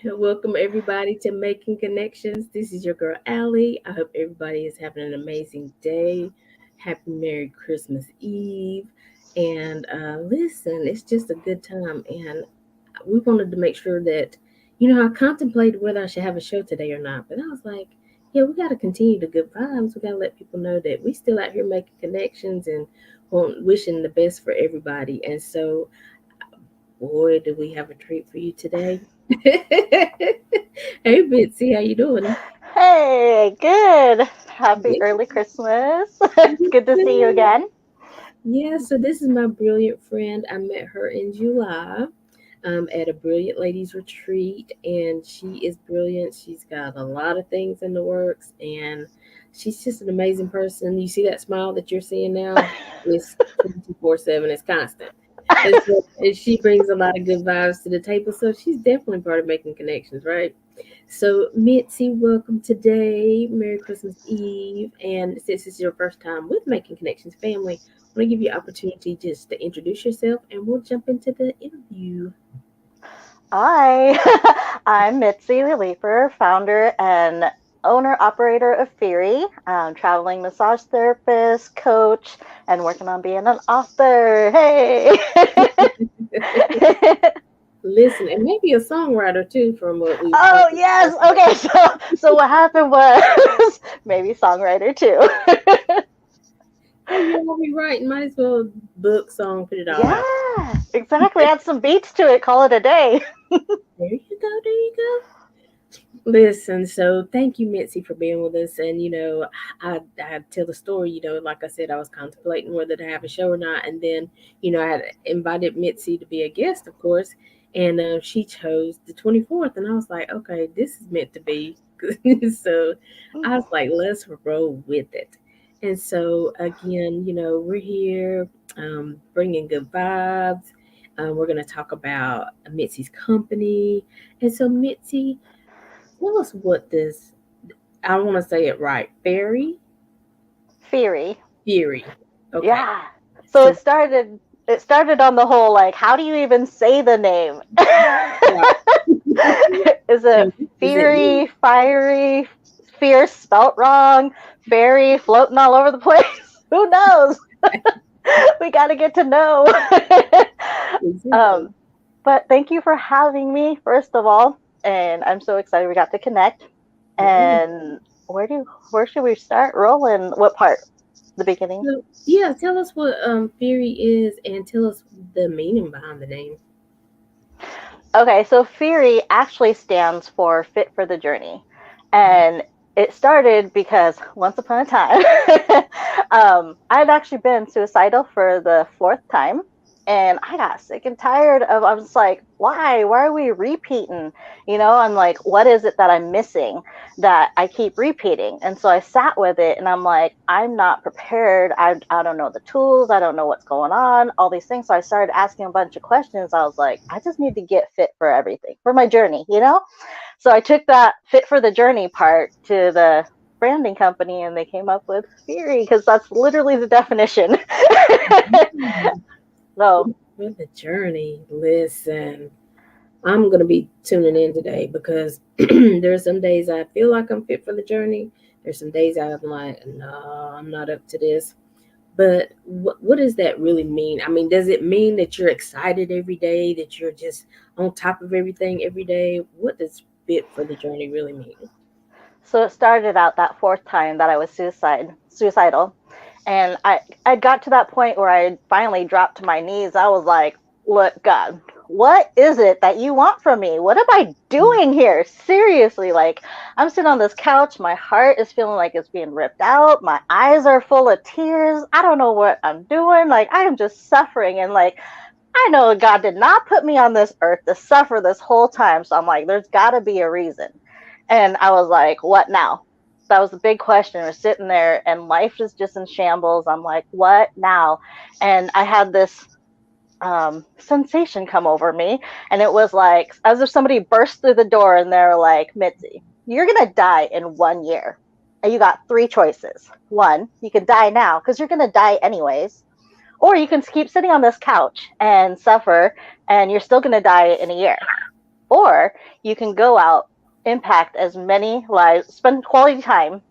Welcome everybody to Making Connections. This is your girl Allie. I hope everybody is having an amazing day. Happy Merry Christmas Eve. And listen, it's just a good time. And we wanted to make sure that, I contemplated whether I should have a show today or not. But I was like, yeah, we got to continue the good vibes. We got to let people know that we still out here making connections and wishing the best for everybody. And so boy, do we have a treat for you today. Hey, Bitsy, how you doing? Hey, good. Happy Good. early Christmas. It's good to see you again. Yeah, so this is my brilliant friend. I met her in July at a Brilliant Ladies Retreat, and she is brilliant. She's got a lot of things in the works, and she's just an amazing person. You see that smile that you're seeing now? It's 24/7, it's constant. And she brings a lot of good vibes to the table, so she's definitely part of making connections, right? So, Mitzi, welcome today. Merry Christmas Eve. And since it's your first time with Making Connections family, I want to give you an opportunity just to introduce yourself and we'll jump into the interview. Hi, I'm Mitzi Reliefer, founder and owner operator of Fury, traveling massage therapist, coach, and working on being an author. Hey! Listen, and maybe a songwriter too, from what we've Oh talked yes. about. Okay. So what happened was maybe songwriter too. Hey, you know what we writing? Might as well book, song, put it all out. Yeah, exactly. Add some beats to it. Call it a day. There you go. There you go. Listen, so thank you, Mitzi, for being with us. And I tell the story. Like I said, I was contemplating whether to have a show or not, and then I had invited Mitzi to be a guest, of course, and she chose the 24th, and I was like, okay, this is meant to be. So I was like, let's roll with it. And so again, we're here, bringing good vibes. We're going to talk about Mitzi's company, and so Mitzi. Tell us what this, I want to say it right. Theory. Fury. Okay. Yeah. So So, it started on the whole like how do you even say the name? right. Is it And is it me? fiery, fiery, fierce spelt wrong, fairy floating all over the place? Who knows? We got to get to know. Exactly. um, but thank you for having me, first of all. And I'm so excited we got to connect. Yeah. And where should we start rolling? What part? The beginning? So, yeah, tell us what Fury is and tell us the meaning behind the name. Okay, so Fury actually stands for Fit for the Journey. And it started because once upon a time, I'd actually been suicidal for the fourth time. And I got sick and tired of, I was like, why? Why are we repeating? I'm like, what is it that I'm missing that I keep repeating? And so I sat with it and I'm like, I'm not prepared. I don't know the tools. I don't know what's going on, all these things. So I started asking a bunch of questions. I was like, I just need to get fit for everything, for my journey. So I took that fit for the journey part to the branding company and they came up with Fury because that's literally the definition. Mhm. So, For the journey. Listen, I'm going to be tuning in today because there's some days I feel like I'm fit for the journey. There's some days I'm like, no, I'm not up to this. But what does that really mean? I mean, does it mean that you're excited every day, that you're just on top of everything every day? What does fit for the journey really mean? so it started out that fourth time that I was suicidal. And I got to that point where I finally dropped to my knees. I was like, look, God, what is it that you want from me? What am I doing here? Seriously, like I'm sitting on this couch. My heart is feeling like it's being ripped out. My eyes are full of tears. I don't know what I'm doing. Like I am just suffering. And like, I know God did not put me on this earth to suffer this whole time. So I'm like, there's got to be a reason. And I was like, what now? That was the big question. We're sitting there and life is just in shambles. I'm like, what now? And I had this sensation come over me. And it was like, as if somebody burst through the door and they're like, Mitzi, you're going to die in 1 year. And you got three choices. One, you could die now because you're going to die anyways. Or you can keep sitting on this couch and suffer and you're still going to die in a year. Or you can go out, impact as many lives, spend quality time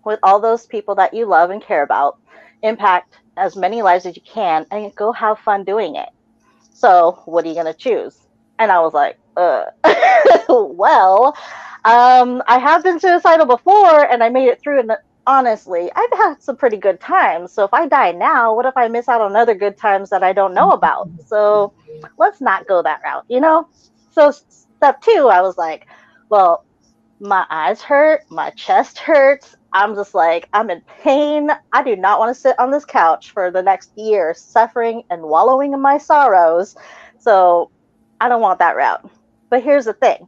with all those people that you love and care about, impact as many lives as you can, and go have fun doing it. So, what are you going to choose? And I was like, well, I have been suicidal before and I made it through. And honestly, I've had some pretty good times. So, if I die now, what if I miss out on other good times that I don't know about? So, let's not go that route, you know? So, step two, I was like, well, my eyes hurt, my chest hurts. I'm just like, I'm in pain. I do not want to sit on this couch for the next year suffering and wallowing in my sorrows. So I don't want that route. But here's the thing,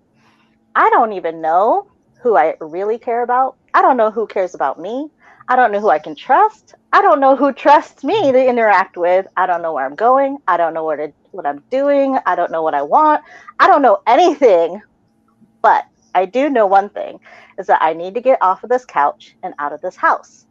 I don't even know who I really care about. I don't know who cares about me. I don't know who I can trust. I don't know who trusts me to interact with. I don't know where I'm going. I don't know what I'm doing. I don't know what I want. I don't know anything, but I do know one thing is that I need to get off of this couch and out of this house.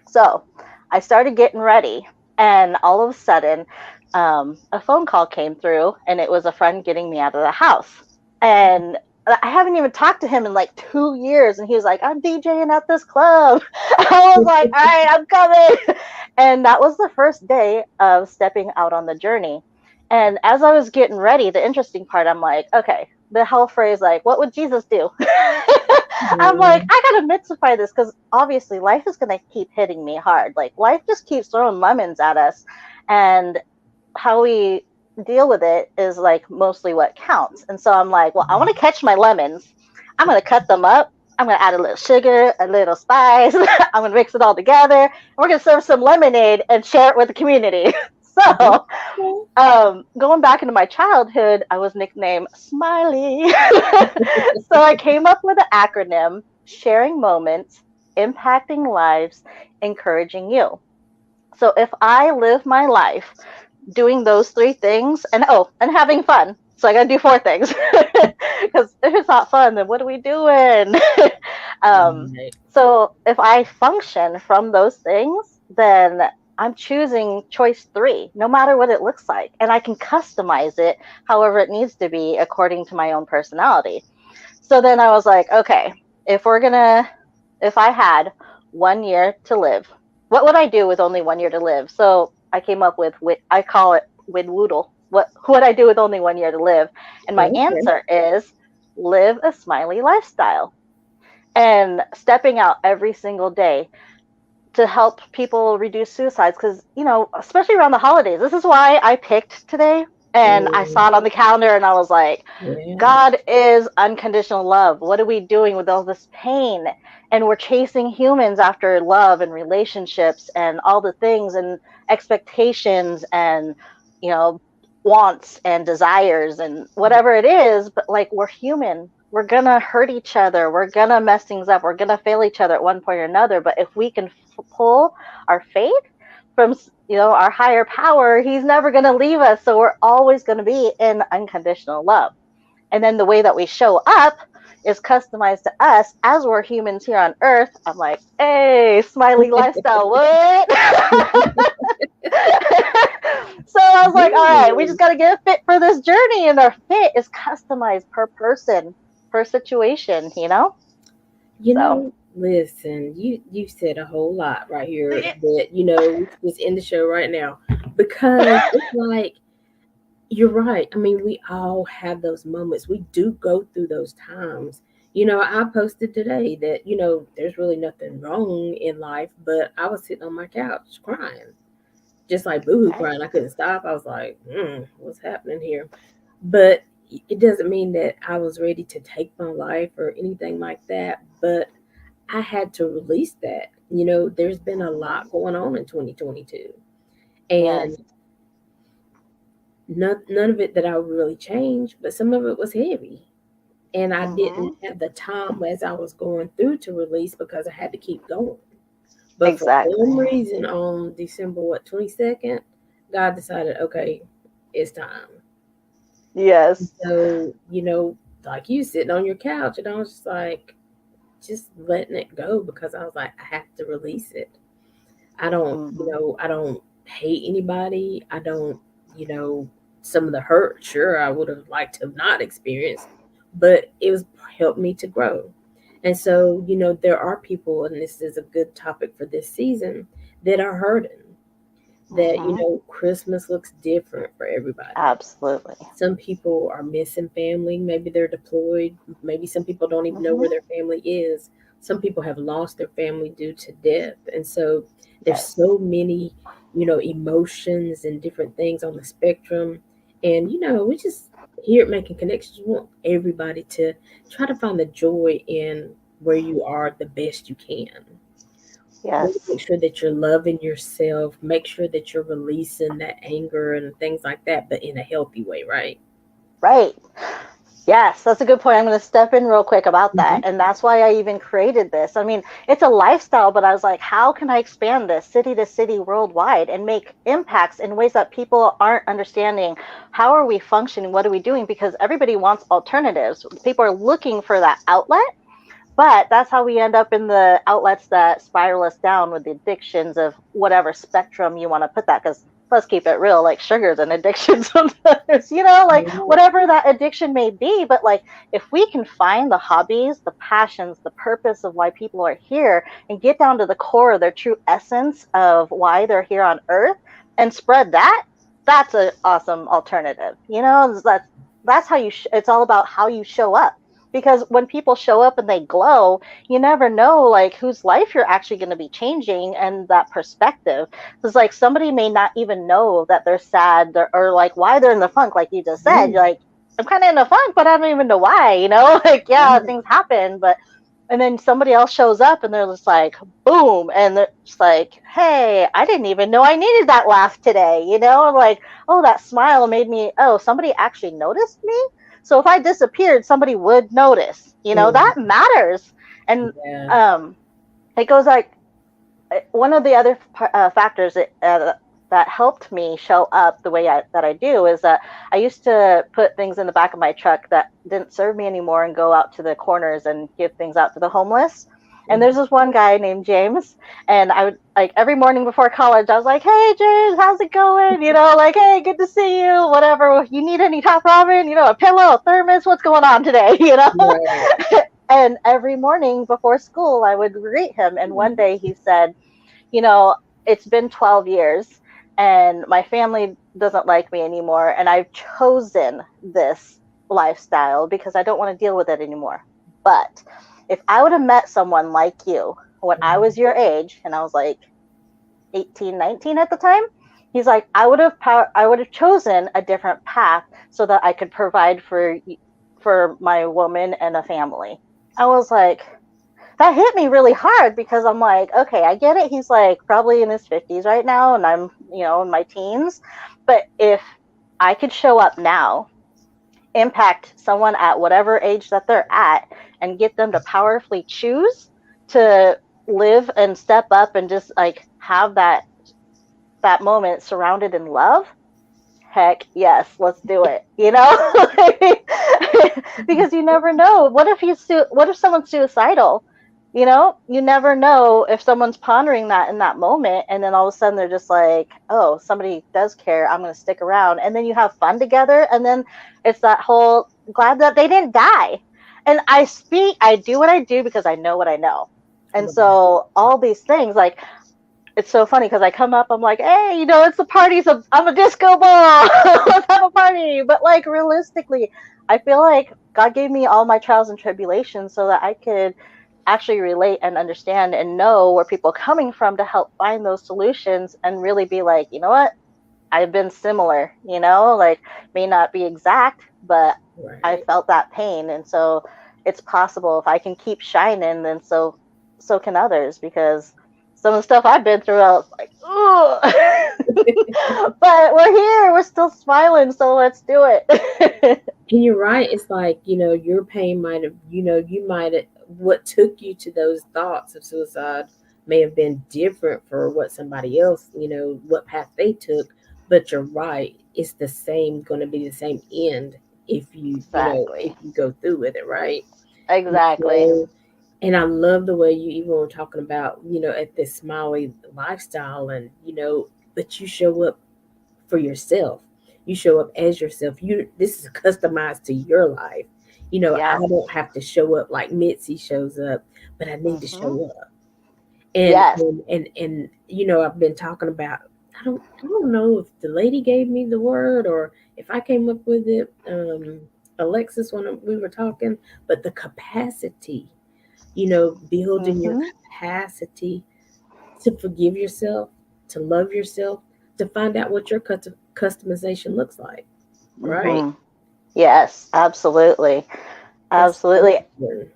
So I started getting ready, and all of a sudden, a phone call came through, and it was a friend getting me out of the house. And I haven't even talked to him in like 2 years, and he was like, "I'm DJing at this club." I was like, "All right, I'm coming." And that was the first day of stepping out on the journey. And as I was getting ready, the interesting part, I'm like, okay, the whole phrase, like, what would Jesus do? I'm like, Yeah. I gotta mystify this because obviously life is gonna keep hitting me hard. Like life just keeps throwing lemons at us, and how we deal with it is like mostly what counts. And so I'm like, well, I want to catch my lemons. I'm gonna cut them up. I'm gonna add a little sugar, a little spice. I'm gonna mix it all together. And we're gonna serve some lemonade and share it with the community. Okay. So going back into my childhood, I was nicknamed Smiley. So I came up with an acronym: sharing moments, impacting lives, encouraging you. So if I live my life doing those three things, and oh, and having fun. So I gotta do four things. Because if it's not fun, then what are we doing? um, Right. so if I function from those things, then I'm choosing choice three, no matter what it looks like. And I can customize it however it needs to be according to my own personality. So then I was like, okay, if we're gonna, if I had 1 year to live, what would I do with only 1 year to live? So I came up with, I call it Widwoodle. What would I do with only 1 year to live? And my Okay. answer is live a smiley lifestyle and stepping out every single day to help people reduce suicides, because especially around the holidays, this is why I picked today. And I Mm, saw it on the calendar and I was like, yeah. God is unconditional love. What are we doing with all this pain? And we're chasing humans after love and relationships and all the things and expectations and you know wants and desires and whatever it is. But like, we're human, we're gonna hurt each other, we're gonna mess things up, we're gonna fail each other at one point or another. But if we can pull our faith from our higher power, he's never gonna leave us. So we're always gonna be in unconditional love. And then the way that we show up is customized to us as we're humans here on earth. I'm like, hey, smiley lifestyle, what? So I was like, all right, we Yeah. just got to get a fit for this journey. And our fit is customized per person, per situation. You So, know, listen, you said a whole lot right here that, we should just end the show right now because it's like you're right. I mean, we all have those moments. We do go through those times. I posted today that, there's really nothing wrong in life, but I was sitting on my couch crying, just like boohoo right. crying. I couldn't stop. I was like, what's happening here? But it doesn't mean that I was ready to take my life or anything like that. But I had to release that. There's been a lot Mm-hmm. going on in 2022, Yes. and none of it that I would really change, but some of it was heavy. And I didn't Mm-hmm. have the time as I was going through to release because I had to keep going. But for Exactly. some reason, on December 22nd, God decided, okay, it's time. And Yes. so, like you sitting on your couch, and I was just like, just letting it go because I was like, I have to release it. Mm-hmm. I don't hate anybody. I don't, you know, some of the hurt, sure, I would have liked to have not experienced. but it was helped me to grow. And so, there are people, and this is a good topic for this season, that are hurting, that, Hmm. Christmas looks different for everybody. Absolutely. Some people are missing family. Maybe they're deployed. Maybe some people don't even know Hmm. where their family is. Some people have lost their family due to death. And so there's Yes. so many, emotions and different things on the spectrum. And, we just here at Making Connections want everybody to try to find the joy in where you are the best you can. Really Yes. make sure that you're loving yourself. Make sure that you're releasing that anger and things like that, but in a healthy way, right? Right. Yes, that's a good point. I'm going to step in real quick about that. Mhm. And that's why I even created this. I mean, it's a lifestyle, but I was like, how can I expand this city to city worldwide and make impacts in ways that people aren't understanding? How are we functioning? What are we doing? Because everybody wants alternatives. People are looking for that outlet, but that's how we end up in the outlets that spiral us down with the addictions of whatever spectrum you want to put that. Because let's keep it real, like sugar's an addiction sometimes, like Yeah. whatever that addiction may be. But like if we can find the hobbies, the passions, the purpose of why people are here and get down to the core of their true essence of why they're here on earth and spread that, that's an awesome alternative. That's how it's all about how you show up, because when people show up and they glow, you never know like whose life you're actually going to be changing, and that perspective. Because like somebody may not even know that they're sad, or like why they're in the funk, like you just said. Yeah. You're like, I'm kind of in a funk, but I don't even know why, like yeah, Right. things happen, but and then somebody else shows up and they're just like boom, and they're just like, hey, I didn't even know I needed that laugh today, like, oh, that smile made me, oh, somebody actually noticed me. So if I disappeared, somebody would notice, that Mhm. matters. And Yeah. um it goes like, one of the other factors that helped me show up the way that I do is that I used to put things in the back of my truck that didn't serve me anymore and go out to the corners and give things out to the homeless. And Mhm. there's this one guy named James, and I would like every morning before college, I was like, "Hey James, how's it going? Like, hey, good to see you. Whatever you need, any top ramen, a pillow, a thermos, what's going on today? Right. And every morning before school, I would greet him. And one day he said, you know, it's been 12 years and my family doesn't like me anymore. And I've chosen this lifestyle because I don't want to deal with it anymore. But if I would have met someone like you when I was your age, and I was like 18, 19 at the time, he's like, I would have chosen a different path so that I could provide for my woman and a family. I was like, that hit me really hard, because I'm like, okay, I get it. He's like probably in his 50s right now, and I'm, in my teens. But if I could show up now, impact someone at whatever age that they're at, and get them to powerfully choose to live and step up and just like have that moment surrounded in love, heck yes, let's do it. Because you never know. What if someone's suicidal? You never know if someone's pondering that in that moment, and then all of a sudden they're just like, oh, somebody does care, I'm going to stick around, and then you have fun together, and then it's that whole glad that they didn't die. And I do what I do because I know what I know. And Right. so all these things, like, it's so funny because I come up, I'm like, hey, it's the parties of I'm a disco ball. Let's have a party. But like realistically, I feel like God gave me all my trials and tribulations so that I could actually relate and understand and know where people are coming from to help find those solutions and really be like, you know what? I've been similar, like may not be exact, but I Right. felt that pain. And so it's possible if I can keep shining, then so can others, because some of the stuff I've been through, I was like, oh, but we're here, we're still smiling, so let's do it. And you're right. It's like, your pain might have, you might have, what took you to those thoughts of suicide may have been different for what somebody else, what path they took. But you're right. It's the same, going to be the same end if if Exactly. you go through with it, right? And Exactly. so, and I love the way you even were talking about, at this smiley lifestyle and, but you show up for yourself. You show up as yourself. This is customized to your life. I Yes. don't have to show up like Mitzi shows up, but I need to show Hmm. up. And Yes. I've been talking about, I don't know if the lady gave me the word or if I came up with it, Alexis, when we were talking, but the capacity, building your Hmm. capacity to forgive yourself, to love yourself, to find out what your customization looks like, right? Hmm. Yes, absolutely. That's so Absolutely. important.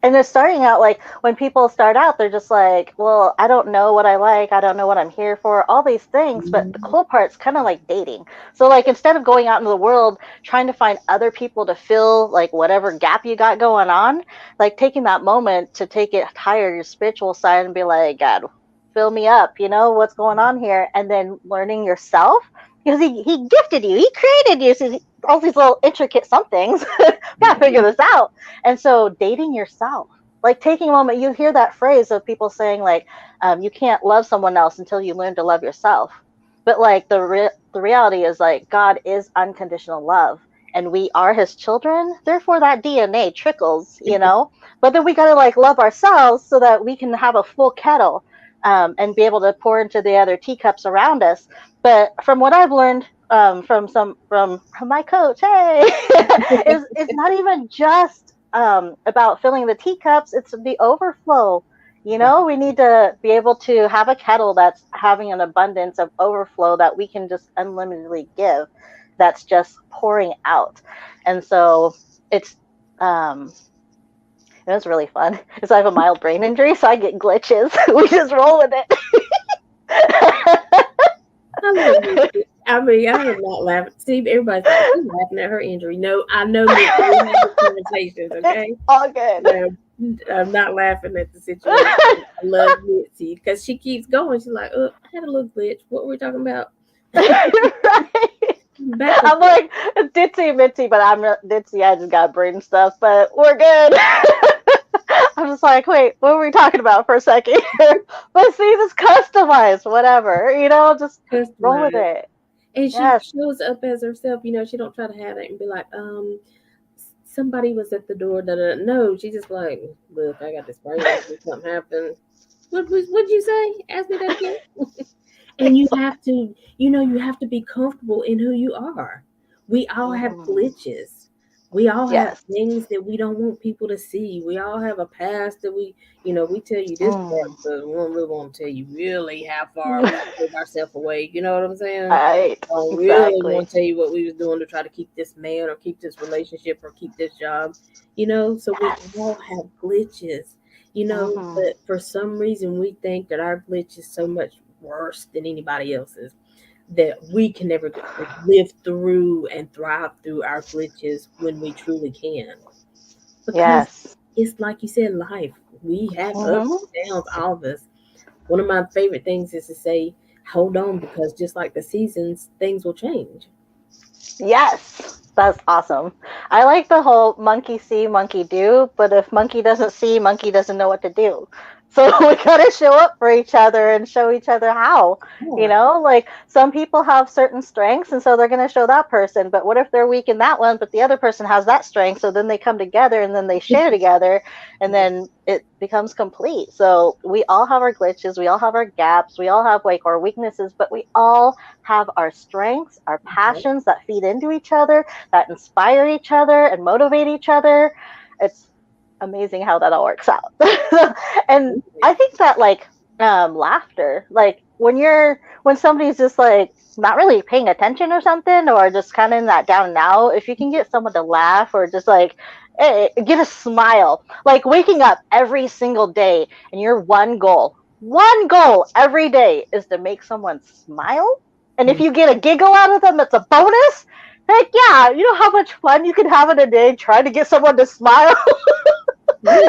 And they're starting out like when people start out, they're just like, well, I don't know what I like. I don't know what I'm here for, all these things. But the Mhm. cool part's kind of like dating. So, like, instead of going out into the world trying to find other people to fill like whatever gap you got going on, like taking that moment to take it higher, your spiritual side, and be like, God, fill me up, what's going on here? And then learning yourself. Because he gifted you, he created you, so all these little intricate somethings. Gotta figure Yeah. this out. And so dating yourself, like taking a moment, you hear that phrase of people saying like, you can't love someone else until you learn to love yourself. But like the reality is like God is unconditional love, and we are his children. Therefore, that DNA trickles. But then we got to like love ourselves so that we can have a full kettle, and be able to pour into the other teacups around us. But from what I've learned, from my coach, hey, is it's not even just about filling the teacups; it's the overflow. We need to be able to have a kettle that's having an abundance of overflow that we can just unlimitedly give. That's just pouring out, and so it's um, it was really fun. Because I have a mild brain injury, so I get glitches. We just roll with it. I love Mitzi. I mean, I am not laughing. See, everybody's like, she's laughing at her injury. No, I know Mitzi. We have these conversations, It's okay? all good. No, I'm not laughing at the situation. I love Mitzi because she keeps going. She's like, I had a little glitch. What were we talking about? Right. Back up. I'm like ditzy mitzy, but I'm not ditzy. I just got brain stuff, but we're good. I'm just like, wait, what were we talking about for a second? But see, this customized, whatever, just roll with Customized. it. And she Yes. shows up as herself. She don't try to have it and be like, somebody was at the door. Da, da. No, she just like, look, I got this brain injury. Something happened. What'd you say? Ask me that again. And you have to be comfortable in who you are. We all have Mhm. glitches. We all have Yes. things that we don't want people to see. We all have a past that we tell you this part, Mm. but we don't really want to tell you really how far we gave ourselves away. You know what I'm saying? Right. I don't really Exactly. want to tell you what we was doing to try to keep this man or keep this relationship or keep this job. So we Yes. all have glitches. Mhm. But for some reason we think that our glitch is so much worse than anybody else's that we can never live through and thrive through our glitches when we truly can. Because Yes. it's like you said, life. We have ups Mhm. and downs, all of us. One of my favorite things is to say, hold on, because just like the seasons, things will change. Yes, that's awesome. I like the whole monkey see, monkey do, but if monkey doesn't see, monkey doesn't know what to do. So we gotta show up for each other and show each other how. Yeah. Like some people have certain strengths, and so they're gonna show that person. But what if they're weak in that one, but the other person has that strength? So then they come together and then they share together, and then it becomes complete. So we all have our glitches, we all have our gaps, we all have like our weaknesses, but we all have our strengths, our Yep. passions that feed into each other, that inspire each other and motivate each other. It's amazing how that all works out. And Absolutely. I think that like laughter, like when somebody's just like not really paying attention or something, or just kind of in that down and out, if you can get someone to laugh or just like get a smile, like waking up every single day and your one goal every day is to make someone smile. And if Mm. you get a giggle out of them, it's a bonus. Heck yeah, you know how much fun you can have in a day trying to get someone to smile? Yeah.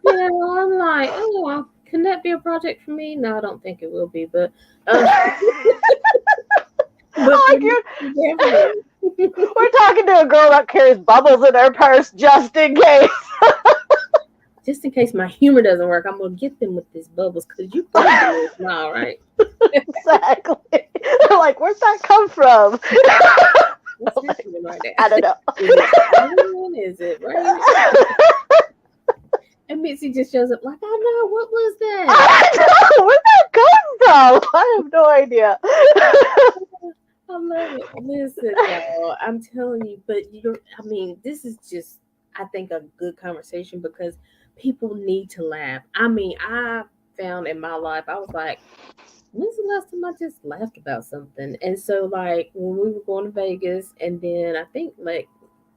I'm like, can that be a project for me? No, I don't think it will be, but uh, but for Like me, definitely. we're talking to a girl that carries bubbles in her purse just in case. Just in case my humor doesn't work, I'm gonna get them with these bubbles because you gotta give me a smile, right? Exactly. They're like, where'd that come from? What's Like, happening right now? I don't know. Is it pouring? Is it raining? And Mitzi just shows up like, I know, what was that? I don't know where that comes from. I have no idea. I love it. Listen, y'all, I'm telling you, but you don't, I mean, this is just, I think, a good conversation because people need to laugh. I mean, I found in my life, I was like, when's the last time I just laughed about something? And so, like, when we were going to Vegas, and then I think, like,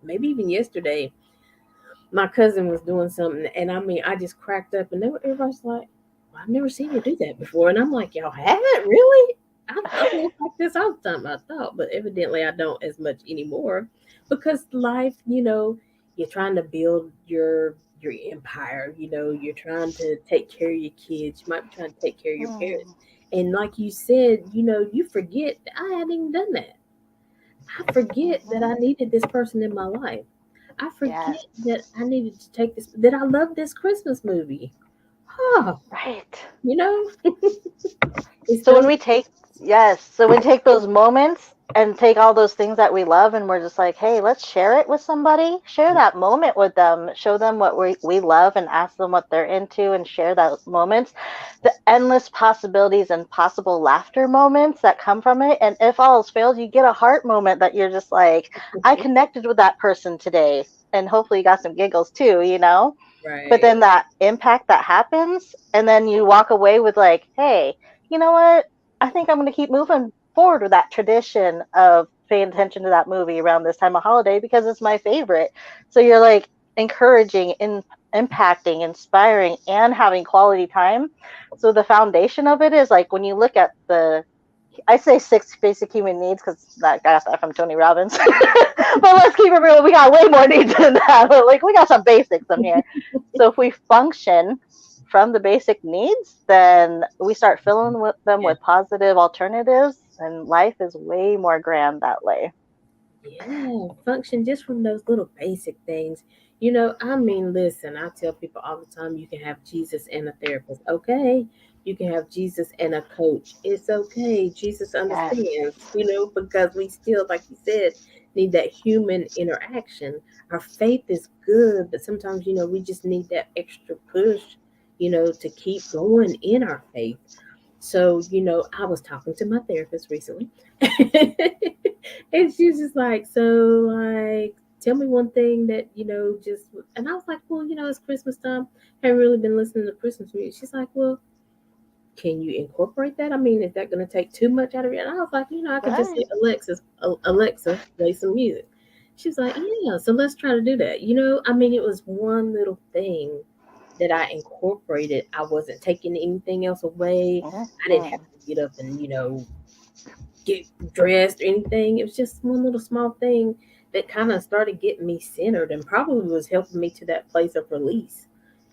maybe even yesterday, my cousin was doing something, and I mean, I just cracked up, and everybody's like, well, "I've never seen you do that before," and I'm like, "Y'all haven't really?" I was like this all the time, I thought, but evidently I don't as much anymore, because life, you're trying to build your empire. You're trying to take care of your kids. You might be trying to take care of your parents, Mm, and like you said, you forget that I hadn't even done that. I forget that I mhm. needed this person in my life. I forget Yes. that I needed to take this, that I love this Christmas movie. Huh, Right. you know, it's So when those. we take, yes, so when we take those moments and take all those things that we love and we're just like, hey, let's share it with somebody, share that moment with them, show them what we love and ask them what they're into and share those moments, the endless possibilities and possible laughter moments that come from it. And if all else fails, you get a heart moment that you're just like, I connected with that person today. And hopefully you got some giggles too, you know? But Right. then that impact that happens, and then you walk away with like, hey, you know what? I think I'm going to keep moving forward with that tradition of paying attention to that movie around this time of holiday because it's my favorite. So you're like encouraging, impacting, inspiring, and having quality time. So the foundation of it is like when you look at I say six basic human needs because that got that from Tony Robbins. But let's keep it real. We got way more needs than that. But like we got some basics in here. So if we function from the basic needs, then we start filling with them Yeah. with positive alternatives, and life is way more grand that way. Yeah, function just from those little basic things. I mean, listen, I tell people all the time you can have Jesus and a therapist. Okay. You can have Jesus and a coach. It's okay. Jesus Yes. understands, because we still, like you said, need that human interaction. Our faith is good, but sometimes, we just need that extra push, to keep going in our faith. So, I was talking to my therapist recently. And she's just like, so, like, tell me one thing that, just, and I was like, well, it's Christmas time. I haven't really been listening to Christmas music. She's like, well, can you incorporate that? I mean, is that going to take too much out of it? And I was like, I could just say, Right. Alexa, play some music. She's like, yeah, so let's try to do that. I mean, it was one little thing that I incorporated. I wasn't taking anything else away. I didn't have Mm-hmm. to get up and, get dressed or anything. It was just one little small thing that kind of started getting me centered and probably was helping me to that place of release.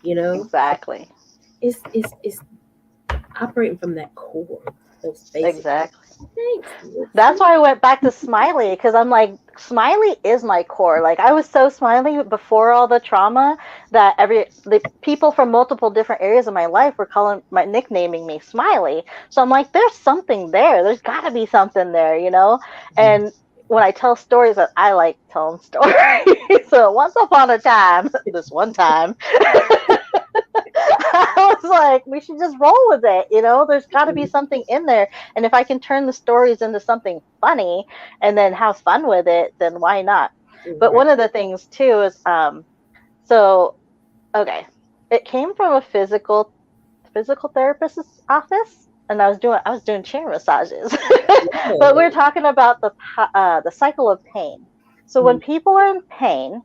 So Exactly. it's operating from that core, those basic things. Exactly. Thanks, That's Mitzi. why I went back to Smiley because I'm like, Smiley is my core. Like I was so smiley before all the trauma that the people from multiple different areas of my life were calling my nicknaming me Smiley. So I'm like, there's something there. There's got to be something there, you know. Yeah. And when I tell stories, I like telling stories. So once upon a time, this one time, I was like, we should just roll with it. You know, there's got to be something in there. And if I can turn the stories into something funny and then have fun with it, then why not? But Right. one of the things too is, so, okay, it came from a physical therapist's office. And I was doing chair massages, but we're Whoa. talking about the cycle of pain. So when Mm. people are in pain,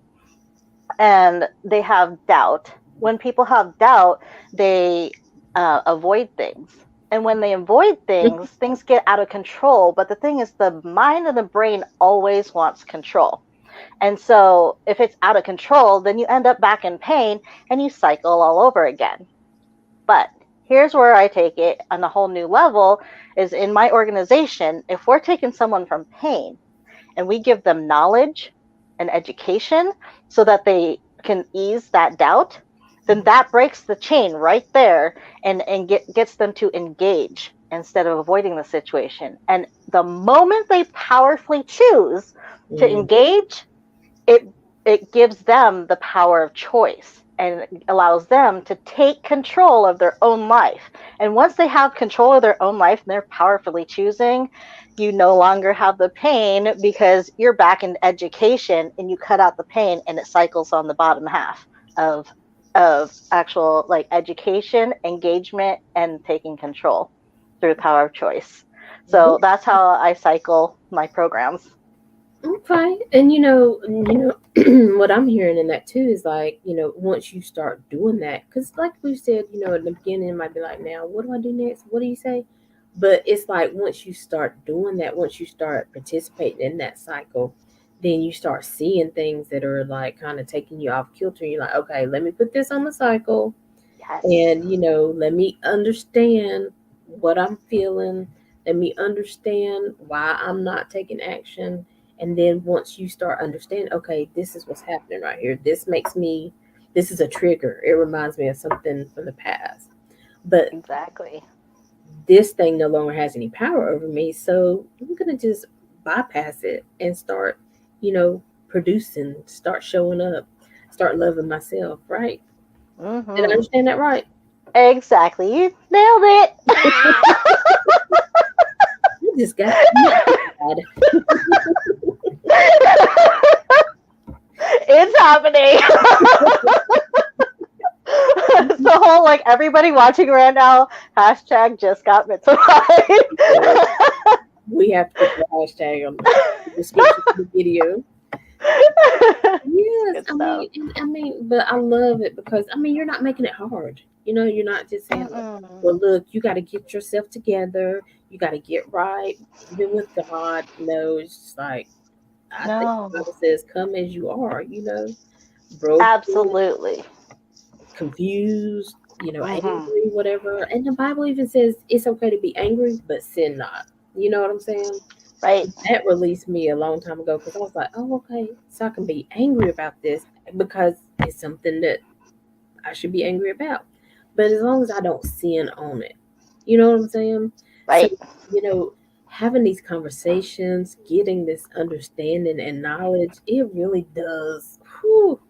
and they have doubt. When people have doubt, they avoid things. And when they avoid things, things get out of control. But the thing is, the mind and the brain always wants control. And so if it's out of control, then you end up back in pain and you cycle all over again. But here's where I take it on a whole new level is in my organization, if we're taking someone from pain and we give them knowledge and education so that they can ease that doubt, then that breaks the chain right there and gets them to engage. instead of avoiding the situation. And the moment they powerfully choose to Mm, engage, it it gives them the power of choice and allows them to take control of their own life. And once they have control of their own life and they're powerfully choosing, you no longer have the pain because you're back in education and you cut out the pain and it cycles on the bottom half of actual like education, engagement, and taking control through the power of choice. So that's how I cycle my programs. okay, and what I'm hearing in that too is like, once you start doing that, because like we said, in the beginning, it might be like, now what do I do next? What do you say? But it's like once you start doing that, once you start participating in that cycle, then you start seeing things that are like kind of taking you off kilter. You're like, okay, let me put this on the cycle, Yes. and let me understand what I'm feeling. Let me understand why I'm not taking action. And then once you start understanding, okay, this is what's happening right here, this is a trigger, it reminds me of something from the past, but Exactly. this thing no longer has any power over me, so I'm gonna just bypass it and start, you know producing, start showing up, start loving myself, right? Did I Mm-hmm. understand that right? Exactly. You nailed it. I just got mad. It's happening. The whole like everybody watching right now, hashtag just got mythified. We have to put the hashtag on the description of the video. Yes, Good stuff. but I love it because you're not making it hard. You're not just saying, like, Mm-mm. well, look, you got to get yourself together. You got to get right, even with God. No, it's just like I think the No, Bible says, "Come as you are." Broken, absolutely. confused, Mm-hmm. angry, whatever. And the Bible even says it's okay to be angry, but sin not. You know what I'm saying? Right. That released me a long time ago because I was like, oh, okay, so I can be angry about this because it's something that I should be angry about. But as long as I don't sin on it, you know what I'm saying? So, Right. you know, having these conversations, getting this understanding and knowledge, it really does, whew,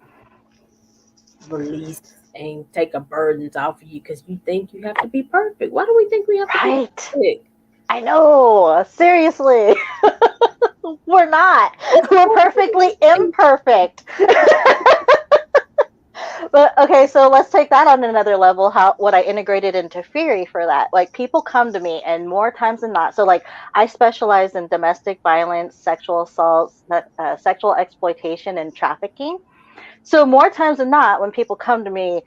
release and take a burdens off of you because you think you have to be perfect. Why do we think we have to be Right. perfect? I know. Seriously. We're not. It's We're perfectly perfect. imperfect. But okay, so let's take that on another level. How what I integrated into Fury for that. Like people come to me, and more times than not. So like I specialize in domestic violence, sexual assaults, sexual exploitation, and trafficking. So more times than not, when people come to me,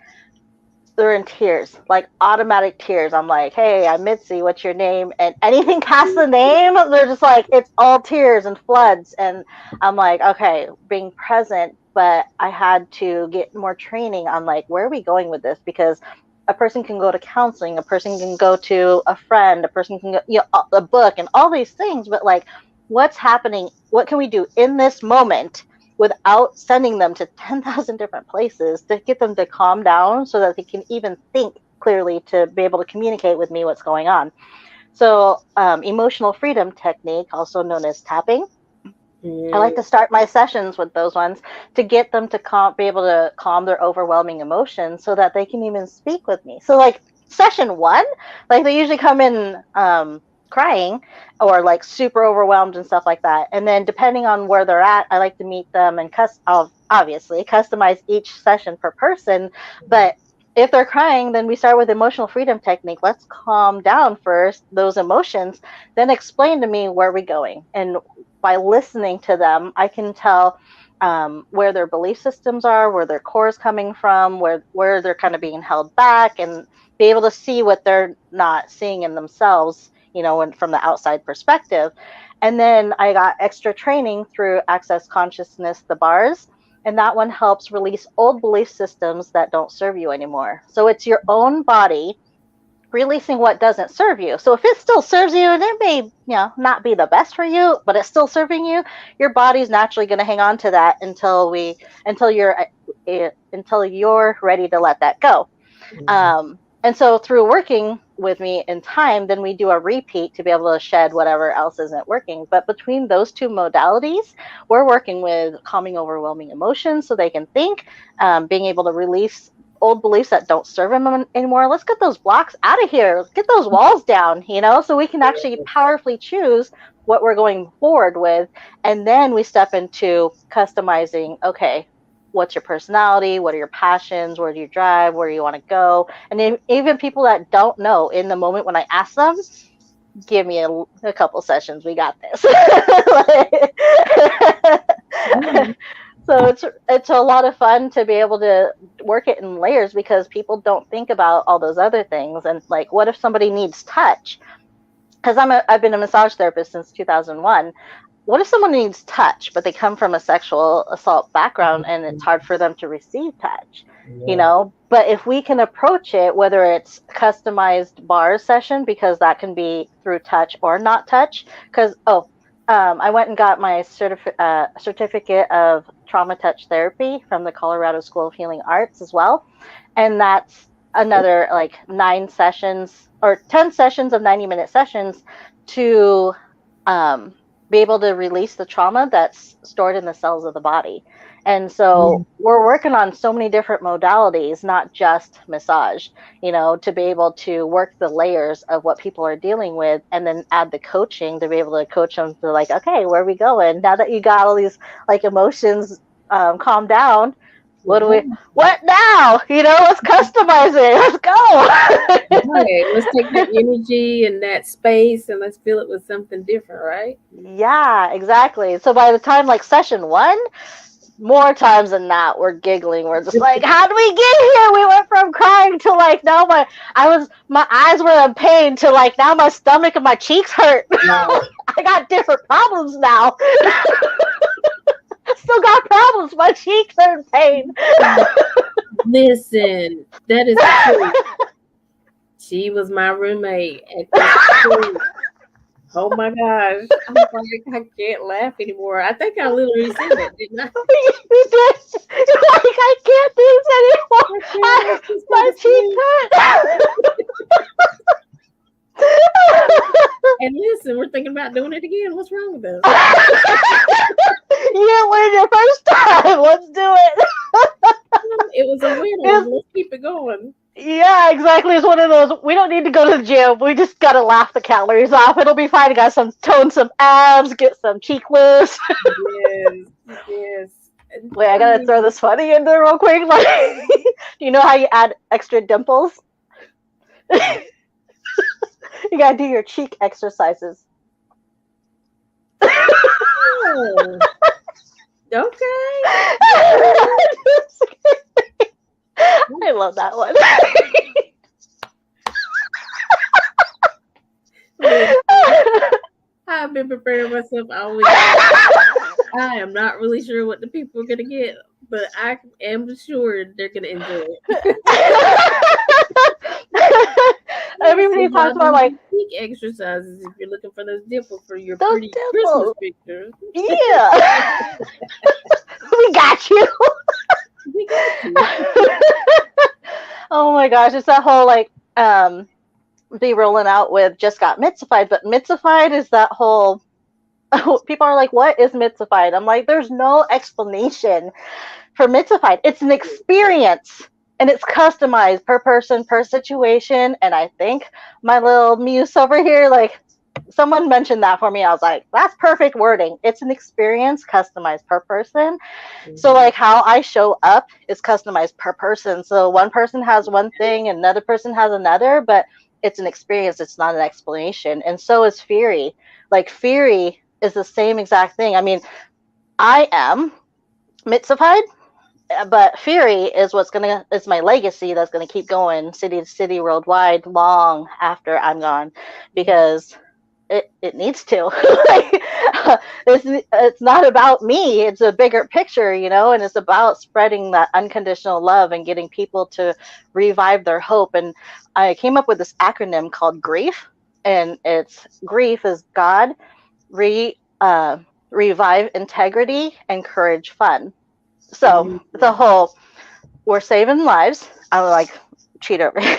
they're in tears, like automatic tears. I'm like, hey, I'm Mitzi, what's your name? And anything past the name, they're just like, it's all tears and floods. And I'm like, okay, being present, but I had to get more training on like, where are we going with this? Because a person can go to counseling, a person can go to a friend, a person can go, a book and all these things, but like, what's happening? What can we do in this moment without sending them to 10,000 different places to get them to calm down so that they can even think clearly to be able to communicate with me what's going on. So, emotional freedom technique, also known as tapping, I like Mm, to start my sessions with those ones to get them to be able to calm their overwhelming emotions so that they can even speak with me. So, like session one, like they usually come in crying or like super overwhelmed and stuff like that. And then depending on where they're at, I like to meet them and obviously customize each session per person. But if they're crying, then we start with emotional freedom technique. Let's calm down first those emotions, then explain to me where we're going. And by listening to them, I can tell where their belief systems are, where their core is coming from, where they're kind of being held back, and be able to see what they're not seeing in themselves, from the outside perspective. And then I got extra training through Access Consciousness, the bars. And that one helps release old belief systems that don't serve you anymore. So it's your own body releasing what doesn't serve you. So if it still serves you and it may, not be the best for you, but it's still serving you, your body's naturally going to hang on to that until you're ready to let that go. mm, And so through working with me in time, then we do a repeat to be able to shed whatever else isn't working. But between those two modalities, we're working with calming overwhelming emotions so they can think, being able to release old beliefs that don't serve them anymore. Let's get those blocks out of here. Let's get those walls down, so we can actually powerfully choose what we're going forward with. And then we step into customizing, okay, what's your personality? What are your passions? Where do you drive? Where do you want to go? And even people that don't know in the moment when I ask them, give me a couple sessions. We got this. Mhm. So it's a lot of fun to be able to work it in layers because people don't think about all those other things. And like, what if somebody needs touch? Because I've been a massage therapist since 2001. What if someone needs touch, but they come from a sexual assault background and it's hard for them to receive touch? Yeah. But if we can approach it, whether it's customized bar session, because that can be through touch or not touch, because, I went and got my certificate of trauma touch therapy from the Colorado School of Healing Arts as well. And that's another like 9 sessions or 10 sessions of 90-minute sessions to um, be able to release the trauma that's stored in the cells of the body. And so we're working on so many different modalities, not just massage, to be able to work the layers of what people are dealing with and then add the coaching to be able to coach them to like, okay, where are we going? Now that you got all these like emotions calm down, Yeah. what now? Let's customize it. Let's go. Right. Let's take that energy and that space and let's fill it with something different, right? Yeah, exactly. So by the time like session one, more times than not, we're giggling. We're just like, how did we get here? We went from crying to like now my eyes were in pain to like now my stomach and my cheeks hurt. Right. I got different problems now. Still got problems. My cheeks are in pain. Listen, that is the truth. She was my roommate at this school. Oh my gosh. I was like, I can't laugh anymore. I think I literally said that, didn't I? You did. You're like, I can't do this anymore. I can't. Let's just go My to cheeks sleep. hurt. And listen, we're thinking about doing it again. What's wrong with us? You didn't win your first time. Let's do it. It was a winner. Let's keep it going. Yeah, exactly. It's one of those. We don't need to go to the gym. We just gotta laugh the calories off. It'll be fine. I got some tone, some abs, get some cheek lifts. Yes, yes. Wait, I I gotta throw mean, this funny in there real quick. Like, do you know how you add extra dimples? You gotta do your cheek exercises. oh, okay. I love that one. Listen, I've been preparing myself all week. I am not really sure what the people are gonna get, but I am sure they're gonna enjoy it. Everybody Listen, talks y'all about do like some cheek exercises if you're looking for those dimples for your those pretty Christmas dimples. pictures. Yeah. We got you. We got you. Oh my gosh, it's that whole like be rolling out with just got mitsified, but mitsified is that whole people are like, what is mitsified? I'm like, there's no explanation for mitsified. It's an experience and it's customized per person, per situation. And I think my little muse over here, like someone mentioned that for me. I was like, that's perfect wording. It's an experience customized per person. So Mhm. like how I show up is customized per person. So one person has one thing, another person has another, but it's an experience. It's not an explanation. And so is Fury. Like Fury is the same exact thing. I mean, I am mitsified, but Fury is it's my legacy that's gonna keep going city to city worldwide long after I'm gone because it needs to. Like, it's not about me. It's a bigger picture, and it's about spreading that unconditional love and getting people to revive their hope. And I came up with this acronym called GRIEF, and it's grief is God, re revive integrity, encourage fun. So Mhm. the whole we're saving lives. I'm like cheat over here.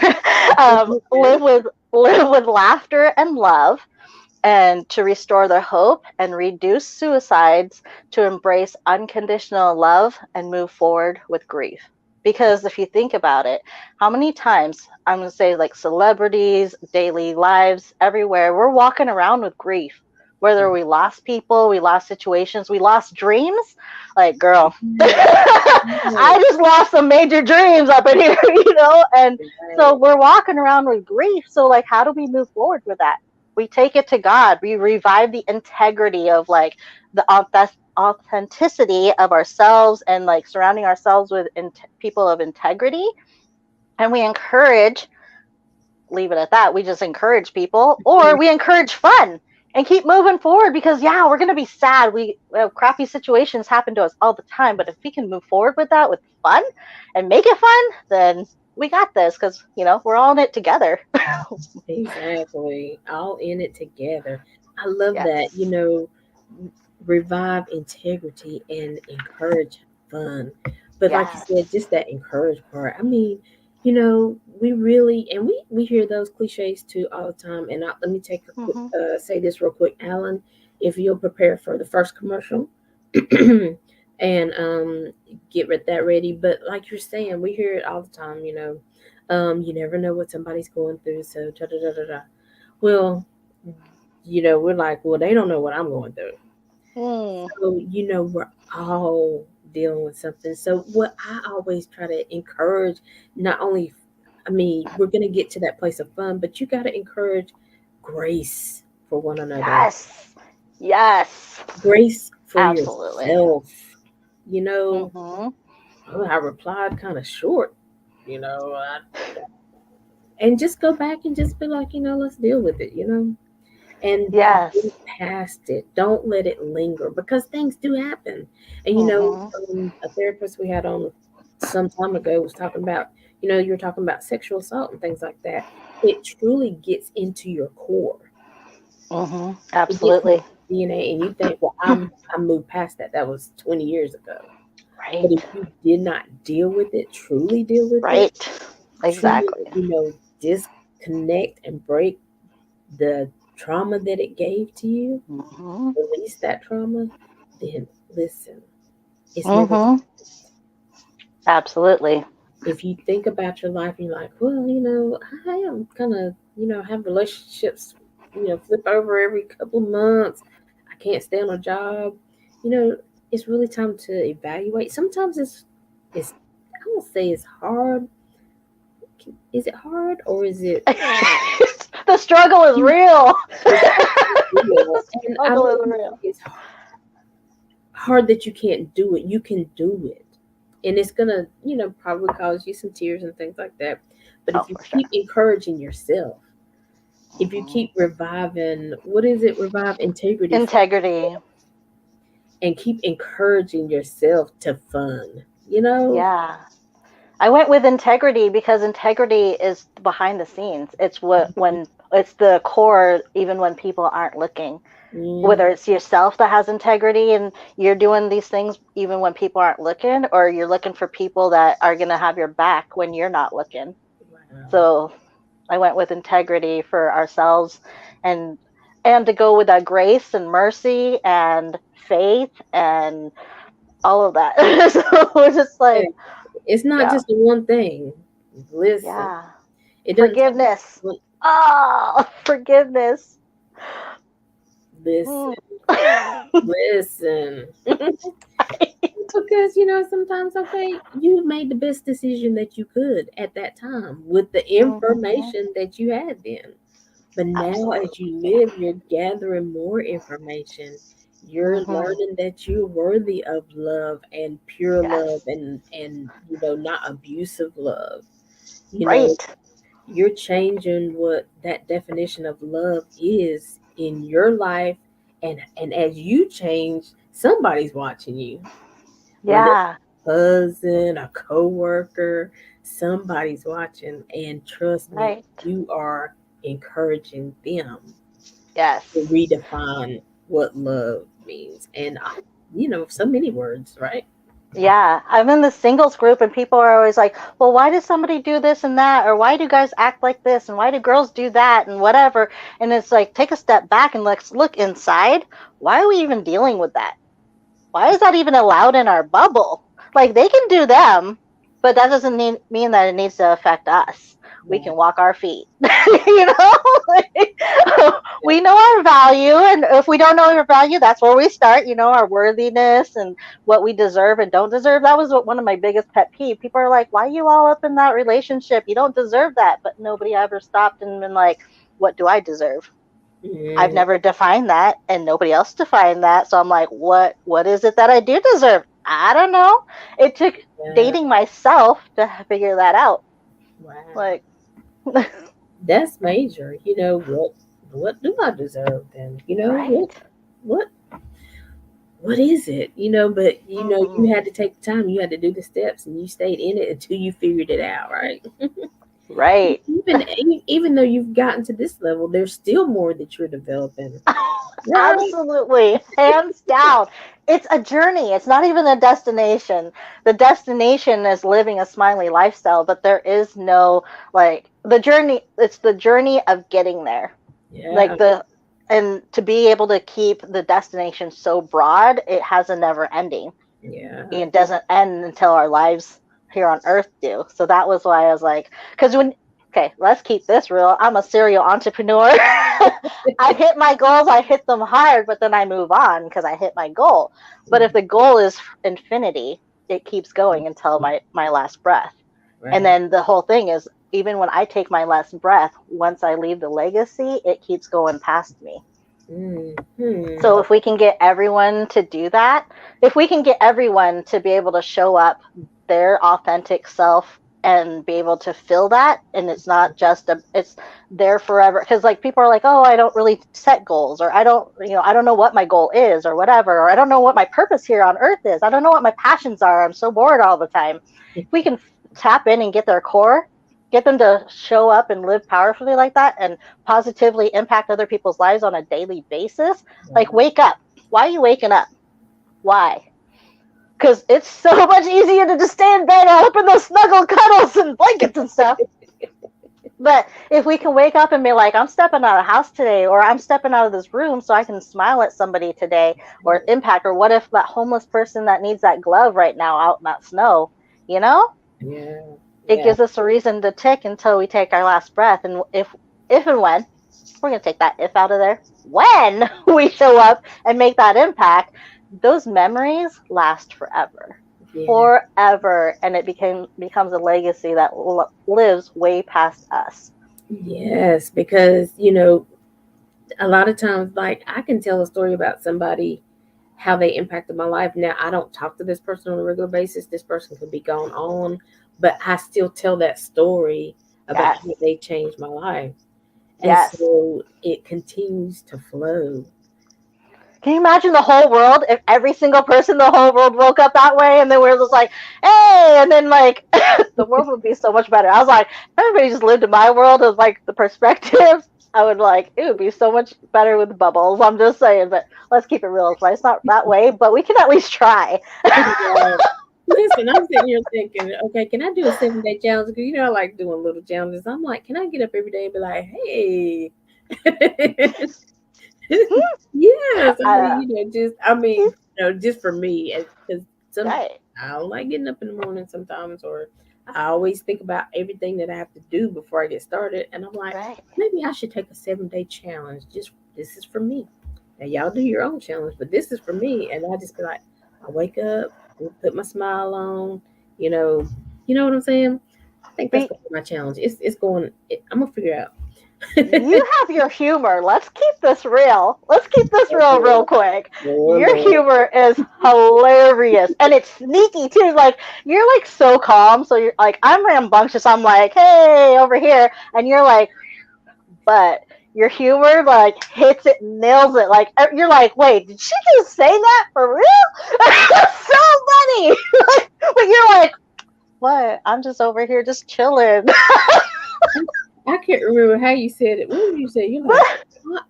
Okay. Live with laughter and love, and to restore their hope and reduce suicides, to embrace unconditional love and move forward with grief. Because if you think about it, how many times, I'm going to say, like celebrities, daily lives, everywhere, we're walking around with grief. Whether we lost people, we lost situations, we lost dreams. Like, girl, Yes. Yes. I just lost some major dreams up in here, And so Right. we're walking around with grief. So, like, how do we move forward with that? We take it to God. We revive the integrity of, like, the authenticity of ourselves, and like surrounding ourselves with people of integrity. And we encourage, leave it at that. We just encourage people, or we encourage fun and keep moving forward, because yeah, we're going to be sad. Crappy situations happen to us all the time. But if we can move forward with that with fun and make it fun, then we got this, because, we're all in it together. Exactly. All in it together. I love that. Yes. Revive integrity and encourage fun. But like you said, Yes. just that encourage part. I mean, we really, and we hear those cliches too all the time. And let me take a quick, Mm-hmm. say this real quick, Alan. If you'll prepare for the first commercial, and get that ready. But like you're saying, we hear it all the time. You never know what somebody's going through. So da da da da da. Well, we're like, well, they don't know what I'm going through. Mm. So, we're all dealing with something. So, what I always try to encourage, not only, I mean, we're going to get to that place of fun, but you got to encourage grace for one another, Yes. Yes. grace for Absolutely. yourself. You know, Mm-hmm. oh, I replied kind of short, and just go back and just be like, let's deal with it. And Yes. move past it. Don't let it linger because things do happen. And Mm-hmm. a therapist we had on some time ago was talking about, you were talking about sexual assault and things like that. It truly gets into your core. Mm-hmm. It gets into Absolutely. your DNA, and you think, well, I moved past that. That was 20 years ago. But if Right. you did not deal with it, truly deal with it, Right. truly, Exactly. disconnect and break the trauma that it gave to you, Mm-hmm. release that trauma, then listen, it's never too Mm-hmm. late. Absolutely. If you think about your life and you're like, well, I am kind of, have relationships, flip over every couple of months. I can't stay on a job. You know, it's really time to evaluate. Sometimes it's, I won't say it's hard. Is it hard or is it The struggle is you? real. It's real. The And I struggle don't is think real. it's hard that you can't do it. You can do it. And it's gonna, probably cause you some tears and things like that. But if Oh, you for sure. keep encouraging yourself, if you Hmm. keep reviving, what is it? Revive integrity for Integrity. yourself and keep encouraging yourself to fun. You know? Yeah. I went with integrity because integrity is behind the scenes. It's what when it's the core, even when people aren't looking. Mm, Whether it's yourself that has integrity and you're doing these things even when people aren't looking, or you're looking for people that are going to have your back when you're not looking. wow. So I went with integrity for ourselves, and to go with that grace and mercy and faith and all of that. So we're just Yeah, like, it's not yeah, just the one thing. Listen, yeah. it doesn't take Forgiveness. one. Oh, forgiveness. Listen, Mm. listen. Because sometimes, okay, you made the best decision that you could at that time with the Hmm. information that you had then. But now, as you Absolutely. live, you're gathering more information. You're Hmm. learning that you're worthy of love and pure love Yes. and not abusive love. You know, Right. you're changing what that definition of love is in your life, and as you change, somebody's watching you, whether it's Yeah. a cousin, a coworker, somebody's watching, and trust me, Right. you are encouraging them Yes. to redefine what love means. And so many words, right? Yeah, I'm in the singles group and people are always like, well, why does somebody do this and that? Or why do guys act like this? And why do girls do that? And whatever. And it's like, take a step back and let's look inside. Why are we even dealing with that? Why is that even allowed in our bubble? Like, they can do them, but that doesn't mean that it needs to affect us. We Right. can walk our feet. You know, like, Yeah. we know our value, and if we don't know our value, that's where we start. You know, our worthiness and what we deserve and don't deserve. That was one of my biggest pet peeve. People are like, "Why are you all up in that relationship? You don't deserve that." But nobody ever stopped and been like, "What do I deserve?" I've Mm, never defined that and nobody else defined that. So I'm like, what is it that I do deserve? I don't know. It took yeah. dating myself to figure that out. Wow. Like, That's major. What do I deserve then? right. What what is it? But you Hmm. had to take the time, you had to do the steps, and you stayed in it until you figured it out, right? Right. Even though you've gotten to this level, there's still more that you're developing, right? Absolutely. Hands down. It's a journey. It's not even a destination. The destination is living a smiley lifestyle, but there is no, like, the journey, it's the journey of getting there. Yeah, Like, and to be able to keep the destination so broad, it has a never ending. yeah, It doesn't end until our lives here on earth do. So that was why I was like, because okay, let's keep this real. I'm a serial entrepreneur. I hit my goals, I hit them hard, but then I move on because I hit my goal. But if mhm, the goal is infinity, it keeps going until my last breath. And right. then the whole thing is, even when I take my last breath, once I leave the legacy, it keeps going past me. Hmm. So if we can get everyone to do that, if we can get everyone to be able to show up their authentic self and be able to feel that, and it's not just it's there forever, because like people are like, oh, I don't really set goals, or I don't know what my goal is, or whatever, or I don't know what my purpose here on earth is, I don't know what my passions are, I'm so bored all the time. If we can tap in and get their core, get them to show up and live powerfully like that and positively impact other people's lives on a daily basis. Like, Wow. wake up. Why are you waking up? Why? Because it's so much easier to just stay in bed all up in those snuggle cuddles and blankets and stuff. But if we can wake up and be like, I'm stepping out of the house today, or I'm stepping out of this room so I can smile at somebody today, or impact, or what if that homeless person that needs that glove right now out in that snow, you know? Yeah, It yeah, gives us a reason to tick until we take our last breath. And if and when, we're going to take that if out of there, when we show up and make that impact, those memories last forever. yeah. Forever. And it becomes a legacy that lives way past us. Yes, because a lot of times, like, I can tell a story about somebody, how they impacted my life. Now, I don't talk to this person on a regular basis. This person could be gone on, but I still tell that story about Yes. how they changed my life. And Yes. so it continues to flow. Can you imagine the whole world if every single person in the whole world woke up that way and then we're just like, hey, and then like the world would be so much better. I was like, if everybody just lived in my world of like the perspective, I would like it would be so much better with bubbles. I'm just saying, but let's keep it real. It's not that way, but we can at least try. Yeah. Listen, I'm sitting here thinking, okay, can I do a 7-day challenge? Because I like doing little challenges. I'm like, can I get up every day and be like, hey, yes. I uh, mean, just for me, because some right, I don't like getting up in the morning sometimes, or I always think about everything that I have to do before I get started, and I'm like, right. maybe I should take a 7-day challenge. Just this is for me. Now y'all do your own challenge, but this is for me, and I just be like, I wake up, put my smile on, you know, you know what I'm saying. I think that's But gonna be my challenge. It's going. I'm gonna figure it out. you have your humor. Let's keep this real. Let's keep this real, real quick. Oh Your Lord. humor is hilarious, and it's sneaky too. Like, you're like so calm. So you're like, I'm rambunctious. I'm like, hey, over here, and you're like, but your humor like hits it, nails it. Like, you're like, wait, did she just say that for real? That's so funny. But you're like, what? I'm just over here just chilling. I can't remember how you said it. What did you say? You're like,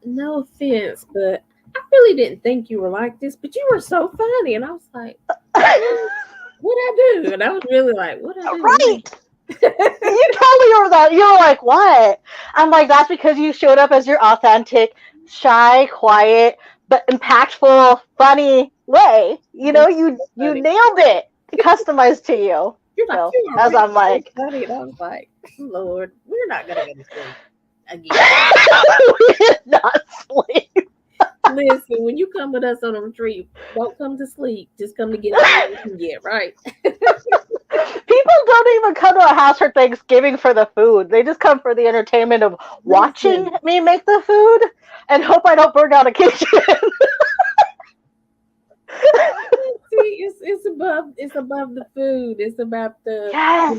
no offense, but I really didn't think you were like this, but you were so funny. And I was like, "Really?" what I do? And I was really like, what I do? Right. You totally were that. You were like, what? I'm like, that's because you showed up as your authentic, shy, quiet, but impactful, funny way. That's You funny. nailed it. Customized to you. You're like, So you as already I'm so like, funny. And I was like, Lord, we're not gonna go to sleep again. we did not sleep. Listen, when you come with us on a retreat, don't come to sleep. Just come to get all you can get, right? People don't even come to our house for Thanksgiving for the food. They just come for the entertainment of watching Listen, me make the food and hope I don't burn down a kitchen. see, it's above the food. It's about the Yes.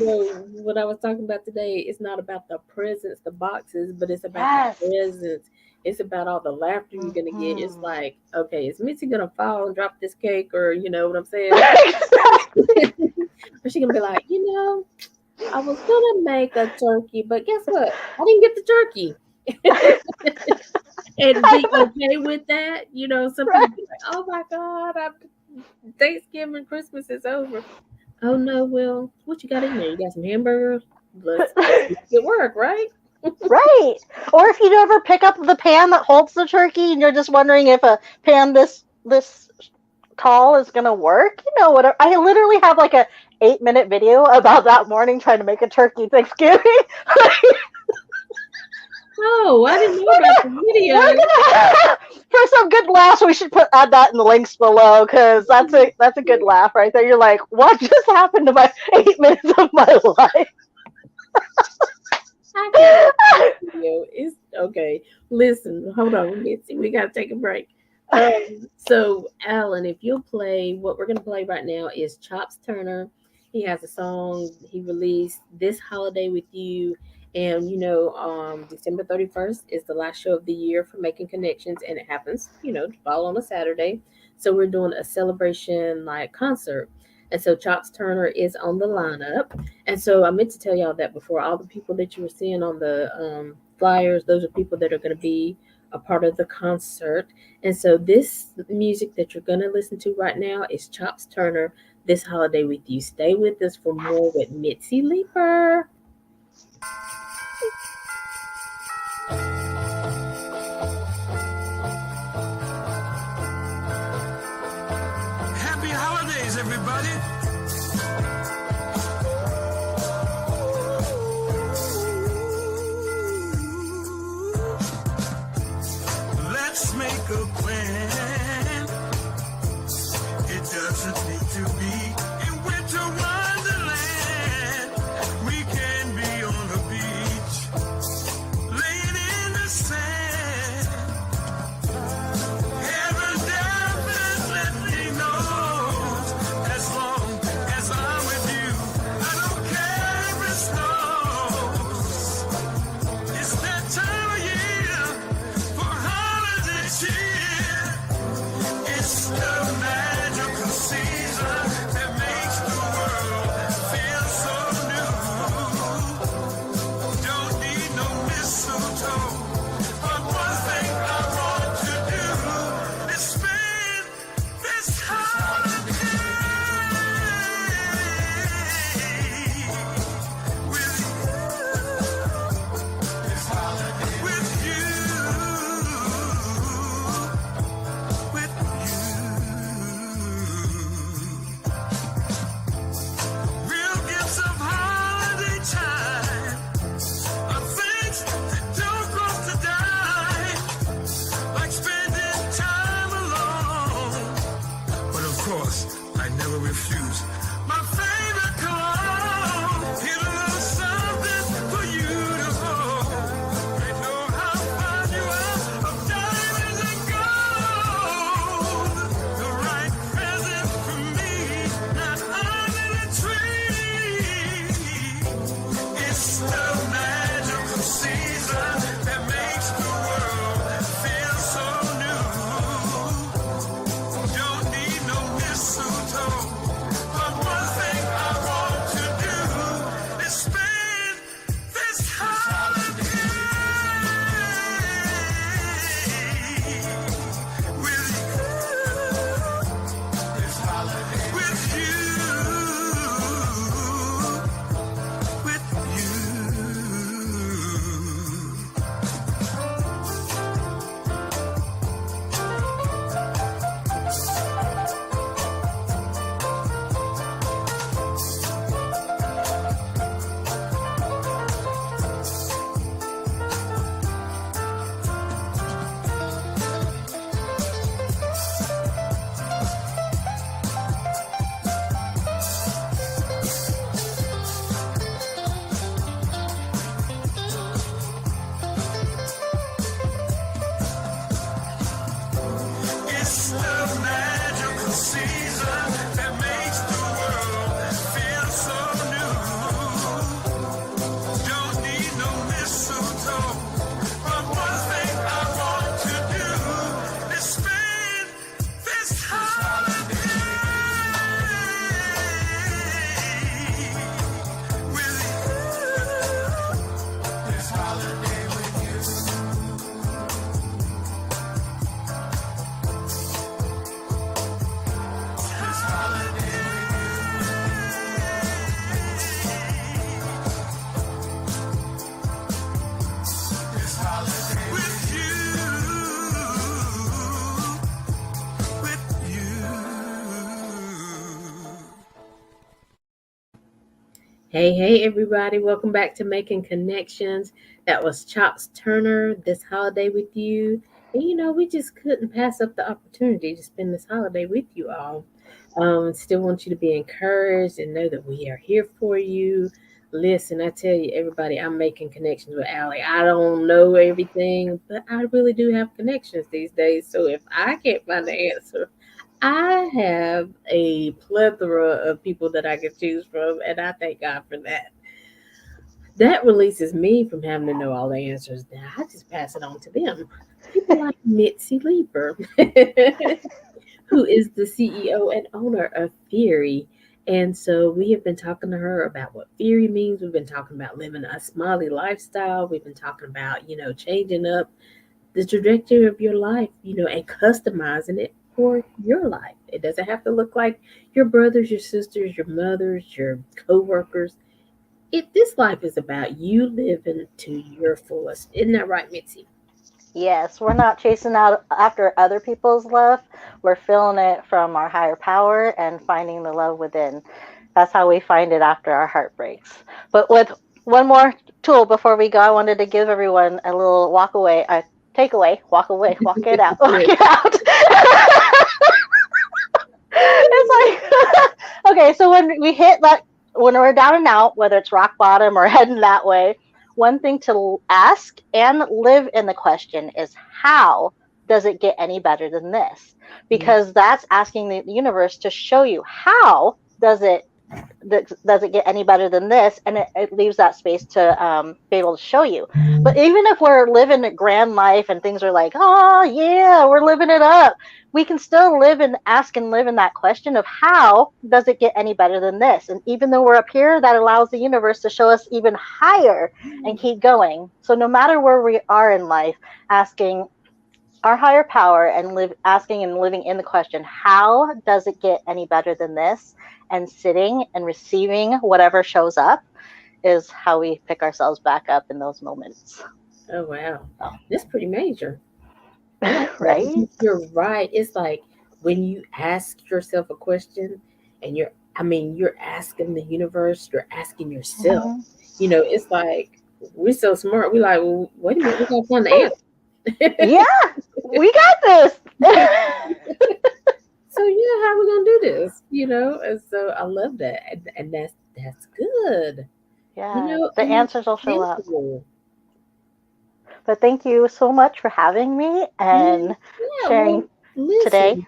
what I was talking about today. It's not about the presents, the boxes, but it's about the Yes. presents. It's about all the laughter you're gonna get. It's Hmm. like, okay, is Missy gonna fall and drop this cake, or you know what I'm saying? Exactly. Or she gonna be like, I was gonna make a turkey, but guess what? I didn't get the turkey. And be okay with that. Some Right. people be like, "Oh my God, Thanksgiving, Christmas is over." Oh no, well, what you got in there? You got some hamburgers. Let's make it work, right? Right. Or if you ever pick up the pan that holds the turkey and you're just wondering if a pan this tall is gonna work, whatever. I literally have like a 8-minute video about that morning trying to make a turkey Thanksgiving. Oh, I didn't know about the We're video. gonna have, for some good laughs. We should add that in the links below because that's a good laugh right there. You're like, what just happened to my 8 minutes of my life? I can't watch that video. It's okay. Listen, hold on, Mitzi. We gotta take a break. So Alan, if you'll play, what we're gonna play right now is Chops Turner. He has a song he released this holiday with you, and December 31st is the last show of the year for Making Connections, and it happens, to fall on a Saturday. So we're doing a celebration like concert, and so Chops Turner is on the lineup. And so I meant to tell y'all that before. All the people that you were seeing on the flyers, those are people that are going to be a part of the concert. And so this music that you're going to listen to right now is Chops Turner, This Holiday with You. Stay with us for more with Mitzi Leaper. Happy holidays, everybody. Let's make a plan. It doesn't need to be in winter wonderland. We can be on the beach, laying in the sand. Heaven definitely knows. As long as I'm with you, I don't care if it snows. It's that time of year for holiday cheer. It's the magical season that makes the world feel so new. Don't need no mistletoe, but one thing I want to do is spend this holiday with you. This holiday with you. With you. Real gifts of holiday time are things that don't cost a dime, like spending time alone. But of course, I never refuse my favorite cologne. Get a little something for you to hold. They know how fond you are of diamonds and gold. The right present for me, not under the tree. It's the magical season that makes the world feel so new. Don't need no mistletoe, but one thing I want to do is spend this holiday with you. This holiday with you. Hey, hey, everybody. Welcome back to Making Connections. That was Chops Turner this holiday with you. And we just couldn't pass up the opportunity to spend this holiday with you all. Still want you to be encouraged and know that we are here for you. Listen, I tell you, everybody, I'm making connections with Allie. I don't know everything, but I really do have connections these days. So if I can't find the answer, I have a plethora of people that I can choose from, and I thank God for that. That releases me from having to know all the answers. Now I just pass it on to them. People like Mitzi Leeper, who is the CEO and owner of Fury. And so we have been talking to her about what Fury means. We've been talking about living a smiley lifestyle. We've been talking about, changing up the trajectory of your life, and customizing it for your life. It doesn't have to look like your brothers, your sisters, your mothers, your co-workers. This life is about you living to your fullest. Isn't that right, Mitzi? Yes, we're not chasing out after other people's love. We're feeling it from our higher power and finding the love within. That's how we find it after our heart breaks. But with one more tool before we go, I wanted to give everyone a little walk away, takeaway, walk away, walk it out, walk Yes. it out. It's like, okay, so when we hit that, when we're down and out, whether it's rock bottom or heading that way, one thing to ask and live in the question is, how does it get any better than this? Mm. Because that's asking the universe to show you, how does it get any better than this? And it leaves that space to be able to show you. But even if we're living a grand life and things are like, oh yeah, we're living it up, we can still live and ask and live in that question of, how does it get any better than this? And even though we're up here, that allows the universe to show us even higher and keep going. So no matter where we are in life, asking our higher power and asking and living in the question, how does it get any better than this? And sitting and receiving whatever shows up is how we pick ourselves back up in those moments. Oh wow, So, that's pretty major. I like that right? because you're right. It's like when you ask yourself a question, and you're asking the universe, you're asking yourself. Mm-hmm. It's like we're so smart. We're like, well, wait a minute, we gotta find the answer. Yeah, we got this. So yeah, how we gonna do this? And so I love that, and that's good. Yeah, the And answers will show it's up. simple. But thank you so much for having me Yeah, and yeah. Well, sharing today. listen,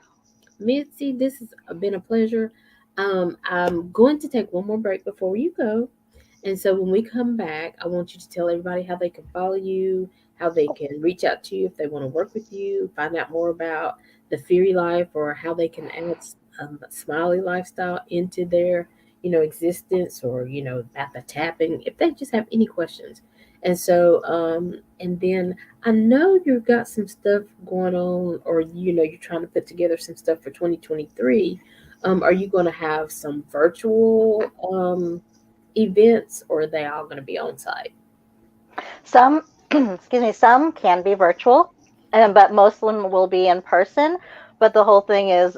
Mitzi, this has been a pleasure. I'm going to take one more break before you go. And so when we come back, I want you to tell everybody how they can follow you, how they can reach out to you if they want to work with you, find out more about the Fury Life, or how they can add Smiley lifestyle into their, existence, or, about the tapping, if they just have any questions. And so, and then I know you've got some stuff going on, or, you're trying to put together some stuff for 2023. Are you going to have some virtual, events, or are they all going to be on site? Some, excuse me, some can be virtual, but most of them will be in person. But the whole thing is,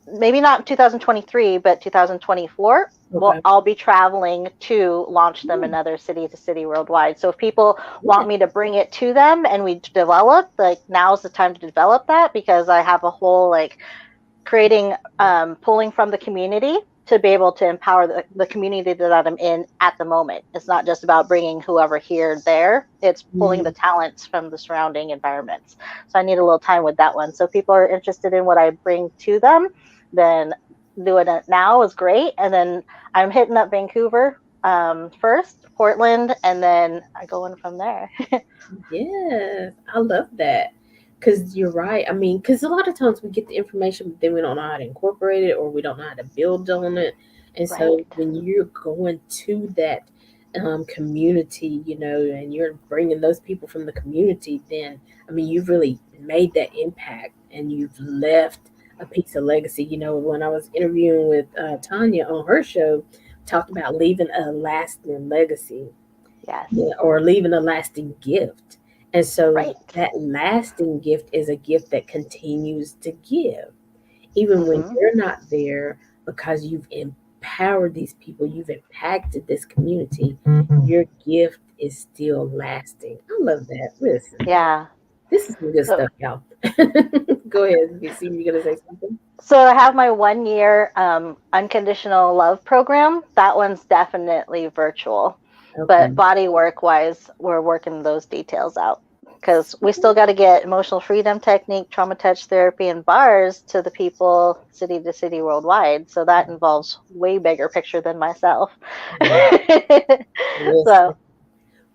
maybe not 2023, but 2024, we'll Okay. all be traveling to launch them in other city to city worldwide. So if people Yeah. want me to bring it to them and we develop, like, now's the time to develop that, because I have a whole, like, creating, pulling from the community to be able to empower the community that I'm in at the moment. It's not just about bringing whoever here there, it's pulling the Mm. talents from the surrounding environments. So I need a little time with that one. So if people are interested in what I bring to them, then doing it now is great. And then I'm hitting up Vancouver, first, Portland, and then I go in from there. Yes, I love that. Because you're right. I mean, because a lot of times we get the information, but then we don't know how to incorporate it, or we don't know how to build on it. And Right. so when you're going to that, community, and you're bringing those people from the community, then, I mean, you've really made that impact, and you've left a piece of legacy. When I was interviewing with Tanya on her show, talked about leaving a lasting legacy, Yes. yeah, or leaving a lasting gift. And so Right. that lasting gift is a gift that continues to give, even when Mm-hmm. you're not there, because you've empowered these people, you've impacted this community, your gift is still lasting. I love that. Listen, Yeah. this is some good So stuff, y'all. Go ahead, BC. You're gonna say something? so I have my 1 year unconditional love program. That one's definitely virtual. But Okay. body work wise, we're working those details out because we still got to get emotional freedom technique, trauma touch therapy, and bars to the people city to city worldwide. So that involves way bigger picture than myself. So, Listen.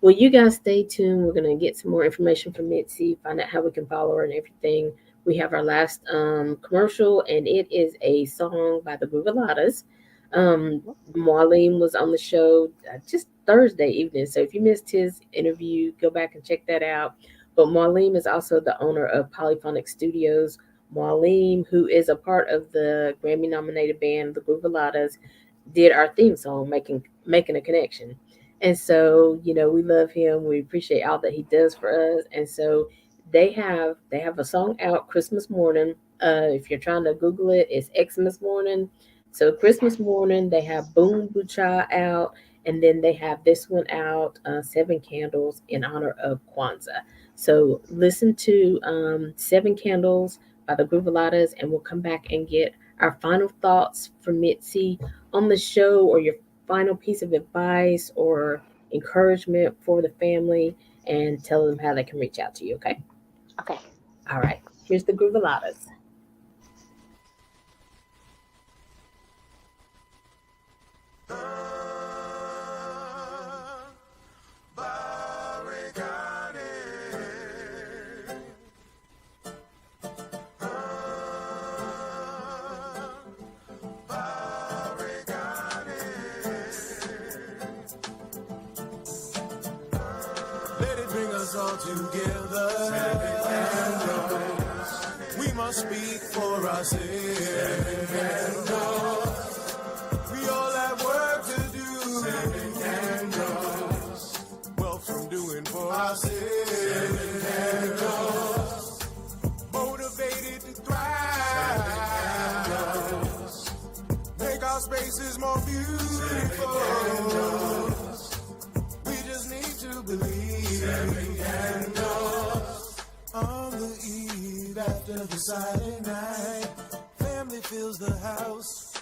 Well, you guys stay tuned. We're gonna get some more information from Mitzi, find out how we can follow her and everything. We have our last commercial, and it is a song by the Groovaladas. Um, Marlene was on the show just Thursday evening, so if you missed his interview, go back and check that out. But Marlene is also the owner of Polyphonic Studios. Marlene, who is a part of the Grammy-nominated band the Groovaladas, did our theme song, making a connection. And so, we love him. We appreciate all that he does for us. And so they have a song out Christmas morning. If you're trying to Google it, it's Xmas morning. So Christmas morning, they have Boom Bucha out, and then they have this one out, Seven Candles in honor of Kwanzaa. So listen to Seven Candles by the Groovaladas, and we'll come back and get our final thoughts from Mitzi on the show, or your final piece of advice or encouragement for the family, and tell them how they can reach out to you, okay? okay. All right. Here's the Groovaladas. Let it bring us all together. We must speak for ourselves. We all have work to do. Wealth from doing for ourselves. Motivated to thrive. Make our spaces more beautiful. We just need to believe. On the eve after the silent night, family fills the house.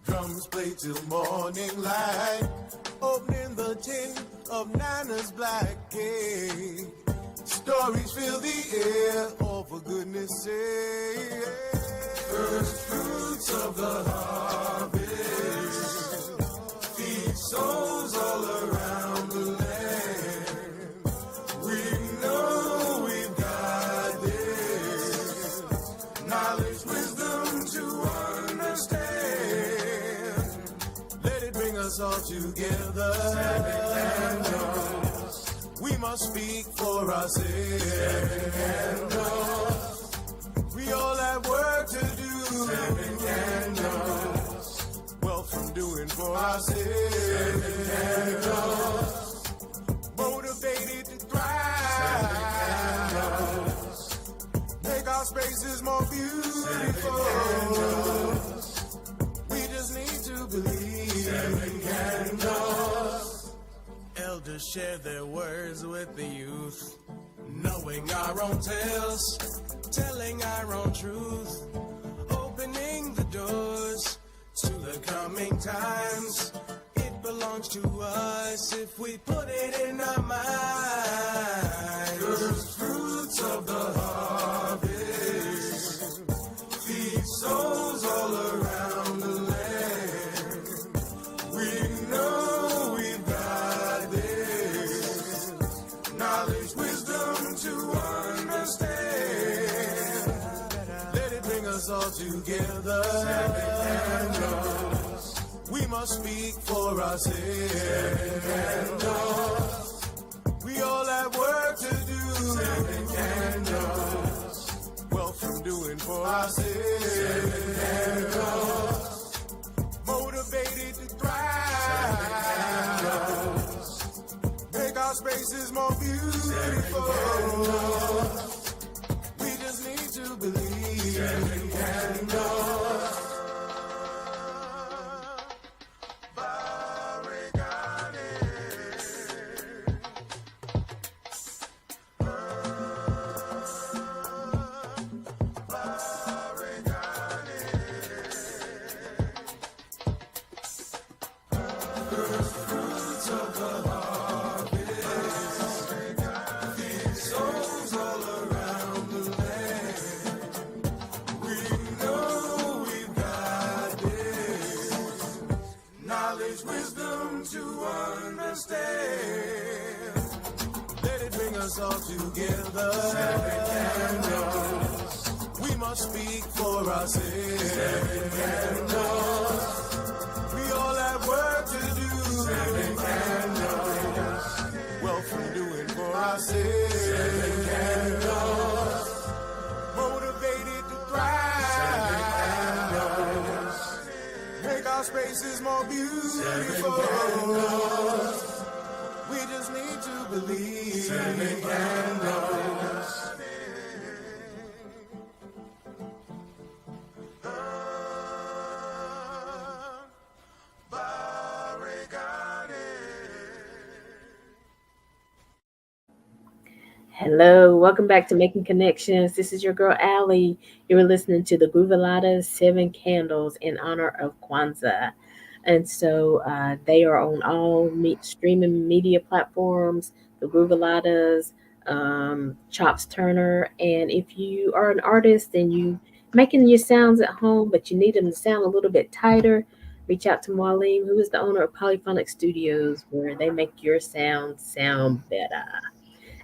Drums play till morning light. Opening the tin of Nana's black cake. Stories fill the air, oh for goodness sake. First fruits of the harvest. Feed souls all around the land. We know we've got this. Knowledge, wisdom to understand. Let it bring us all together. We must speak for ourselves. We all have work to do. Wealth from doing for ourselves. Motivated to thrive. Make our spaces more beautiful. We just need to believe. Elders share their words with the youth, knowing our own tales, telling our own truth, opening the doors to the coming times. It belongs to us if we put it in our minds. First fruits of the harvest, feed souls all around the land. We know we've got this. Knowledge, wisdom to understand. Let it bring us all together. We must speak for ourselves. We all have work to do. Wealth from doing for ourselves. Motivated to thrive. Make our spaces more beautiful. We just need to believe. us all together. Seven candles. We must speak for ourselves. Seven candles. We all have work to do. Seven candles. Well, from doing for ourselves. Seven candles. Motivated to thrive. Seven candles. Make our spaces more beautiful. Seven candles. We just need to believe. Seven candles. Hello, welcome back to Making Connections. This is your girl Allie. You were listening to the Groovalada's Seven Candles in honor of Kwanzaa. And so they are on all streaming media platforms, the Groovaladas, Chops Turner. And if you are an artist and you making your sounds at home, but you need them to sound a little bit tighter, reach out to Marlene, who is the owner of Polyphonic Studios, where they make your sound better.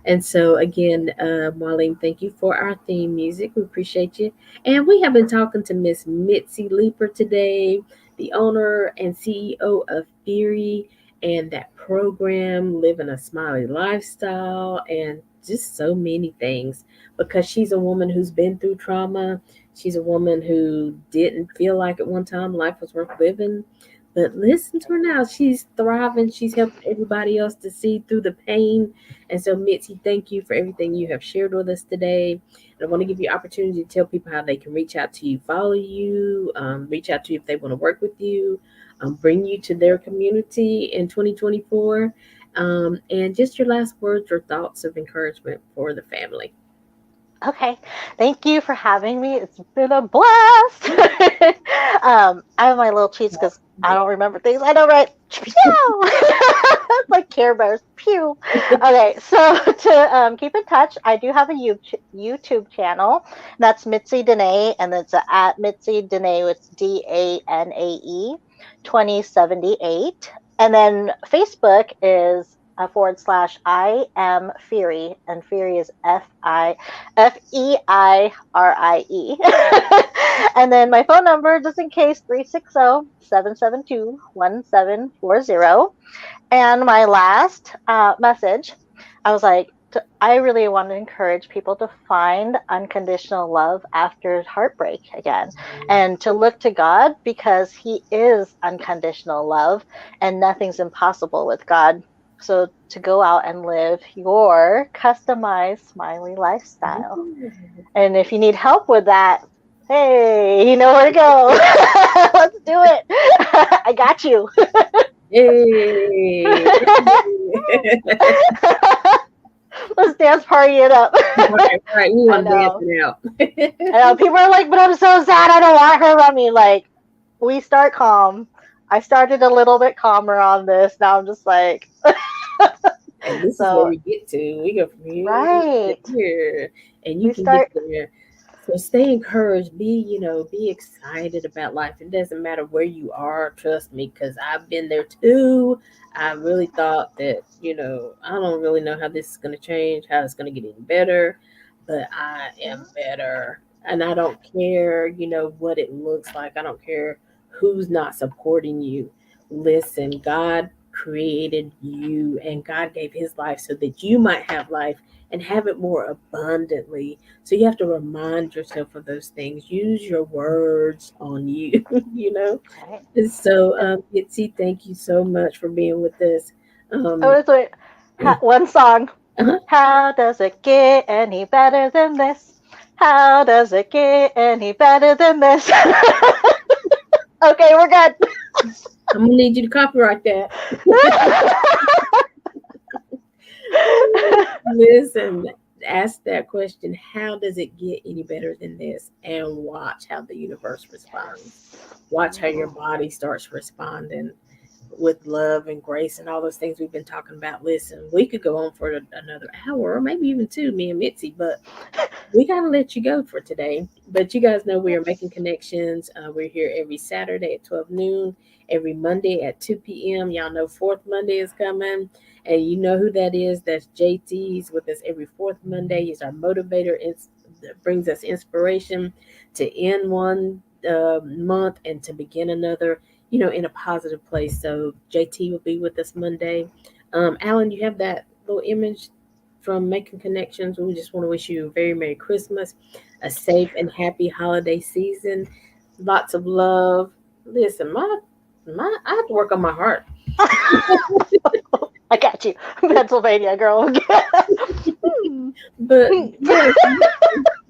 And so, again, Marlene, thank you for our theme music. We appreciate you. And we have been talking to Miss Mitzi Leeper today, the owner and CEO of Theory and that program, Living a Smiley Lifestyle, and just so many things. Because she's a woman who's been through trauma. She's a woman who didn't feel like at one time life was worth living. But listen to her now. She's thriving. She's helping everybody else to see through the pain. And so, Mitzi, thank you for everything you have shared with us today. And I want to give you opportunity to tell people how they can reach out to you, follow you, reach out to you if they want to work with you, bring you to their community in 2024, and just your last words or thoughts of encouragement for the family. Okay, thank you for having me. It's been a blast. I have my little cheats because I don't remember things. I know, right? Pew! It's like Care Bears. Pew. Okay, so to keep in touch, I do have a YouTube channel. That's Mitzi Danae, and it's at Mitzi Danae with DANAE 2078. And then Facebook is /I am Fury, and Fury is FEIRIE. And then my phone number, just in case, 360-772-1740. And my last message, I was like, I really want to encourage people to find unconditional love after heartbreak again, and to look to God, because He is unconditional love and nothing's impossible with God. So to go out and live your customized smiley lifestyle. And if you need help with that, hey, you know where to go. Let's do it. I got you. Hey. Let's dance party it up. Right. We want dancing out. I know. People are like, but I'm so sad. I don't want her around me. Like, we start calm. I started a little bit calmer on this. Now I'm just like, and this is where we get to. We go from here right to here, and you can get there. So stay encouraged. Be excited about life. It doesn't matter where you are. Trust me, because I've been there too. I really thought that, I don't really know how this is going to change, how it's going to get any better, but I am better. And I don't care, what it looks like. I don't care who's not supporting you. Listen, God created you, and God gave His life so that you might have life and have it more abundantly. So you have to remind yourself of those things. Use your words on you, Right. And so, Itzy, thank you so much for being with us. Oh, wait. One song. Uh-huh. How does it get any better than this? How does it get any better than this? Okay, we're good. I'm gonna need you to copyright that. Listen, ask that question. How does it get any better than this? And watch how the universe responds. Watch how your body starts responding with love and grace and all those things we've been talking about. Listen, we could go on for another hour or maybe even two, me and Mitzi, but we got to let you go for today. But you guys know we are making connections. We're here every Saturday at 12 noon, every Monday at 2 p.m. Y'all know Fourth Monday is coming. And you know who that is? That's JT. He's with us every fourth Monday. He's our motivator. That brings us inspiration to end one month and to begin another, in a positive place. So JT will be with us Monday. Alan, you have that little image from Making Connections. We just want to wish you a very Merry Christmas, a safe and happy holiday season, lots of love. Listen, I have to work on my heart. I got you, Pennsylvania girl. Hmm. But yes,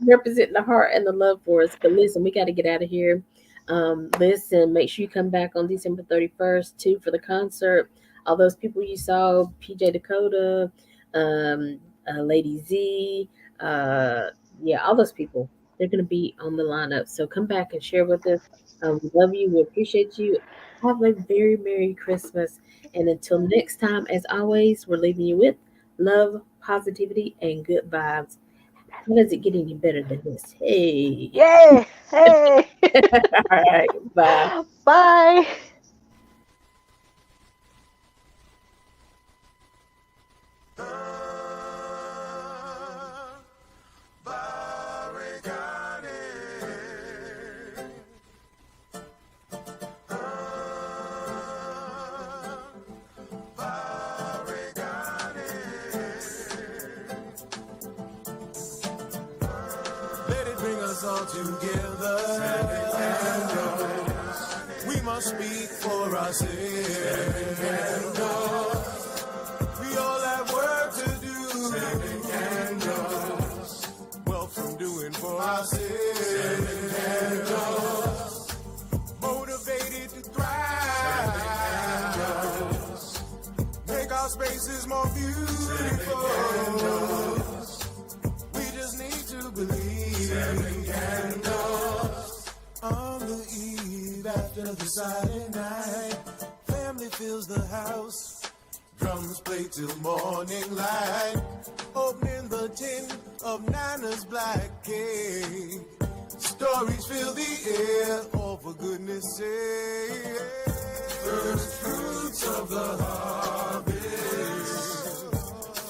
representing the heart and the love for us. But listen, we got to get out of here. Listen, make sure you come back on December 31st too for the concert. All those people you saw, PJ Dakota, Lady Z, uh, yeah, all those people, they're going to be on the lineup. So come back and share with us. We love you. We appreciate you. Have a very Merry Christmas. And until next time, as always, we're leaving you with love, positivity, and good vibes. How does it get any better than this? Hey. Yay! Hey! All right. Bye. Bye! Let it bring us all together. We must speak for ourselves. We all have work to do. Wealth from doing for ourselves. Motivated to thrive. Make our spaces more beautiful. We just need to believe. 7 candles. On the eve after the silent night, family fills the house. Drums play till morning light. Opening the tin of Nana's black cake. Stories fill the air, oh for goodness sake. First fruits of the harvest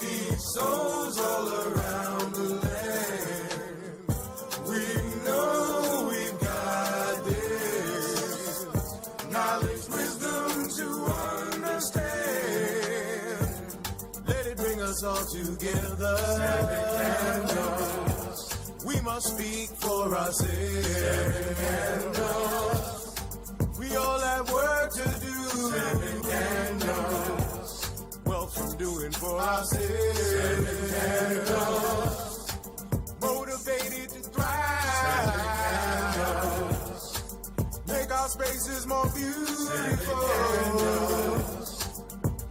feed souls all around the land. We know we've got this knowledge, wisdom to understand. Let it bring us all together. 7 candles. We must speak for ourselves. 7 candles. We all have work to do. 7 candles. Wealth from doing for ourselves. 7 candles. Motivated to thrive. 7 candles. Make our spaces more beautiful. 7 candles.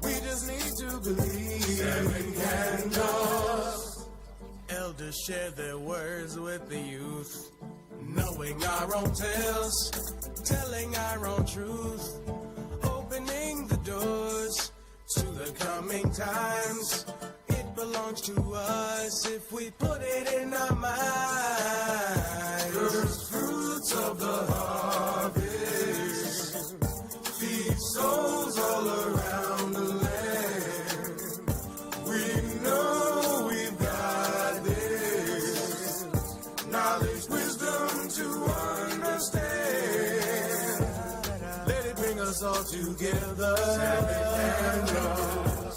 We just need to believe. 7 candles. Elders share their words with the youth, knowing our own tales, telling our own truth, opening the doors to the coming times. It belongs to us if we put it in our minds. First fruits of the harvest feed souls all around the land. We know we've got this knowledge, wisdom to understand. Let it bring us all together. 7 candles.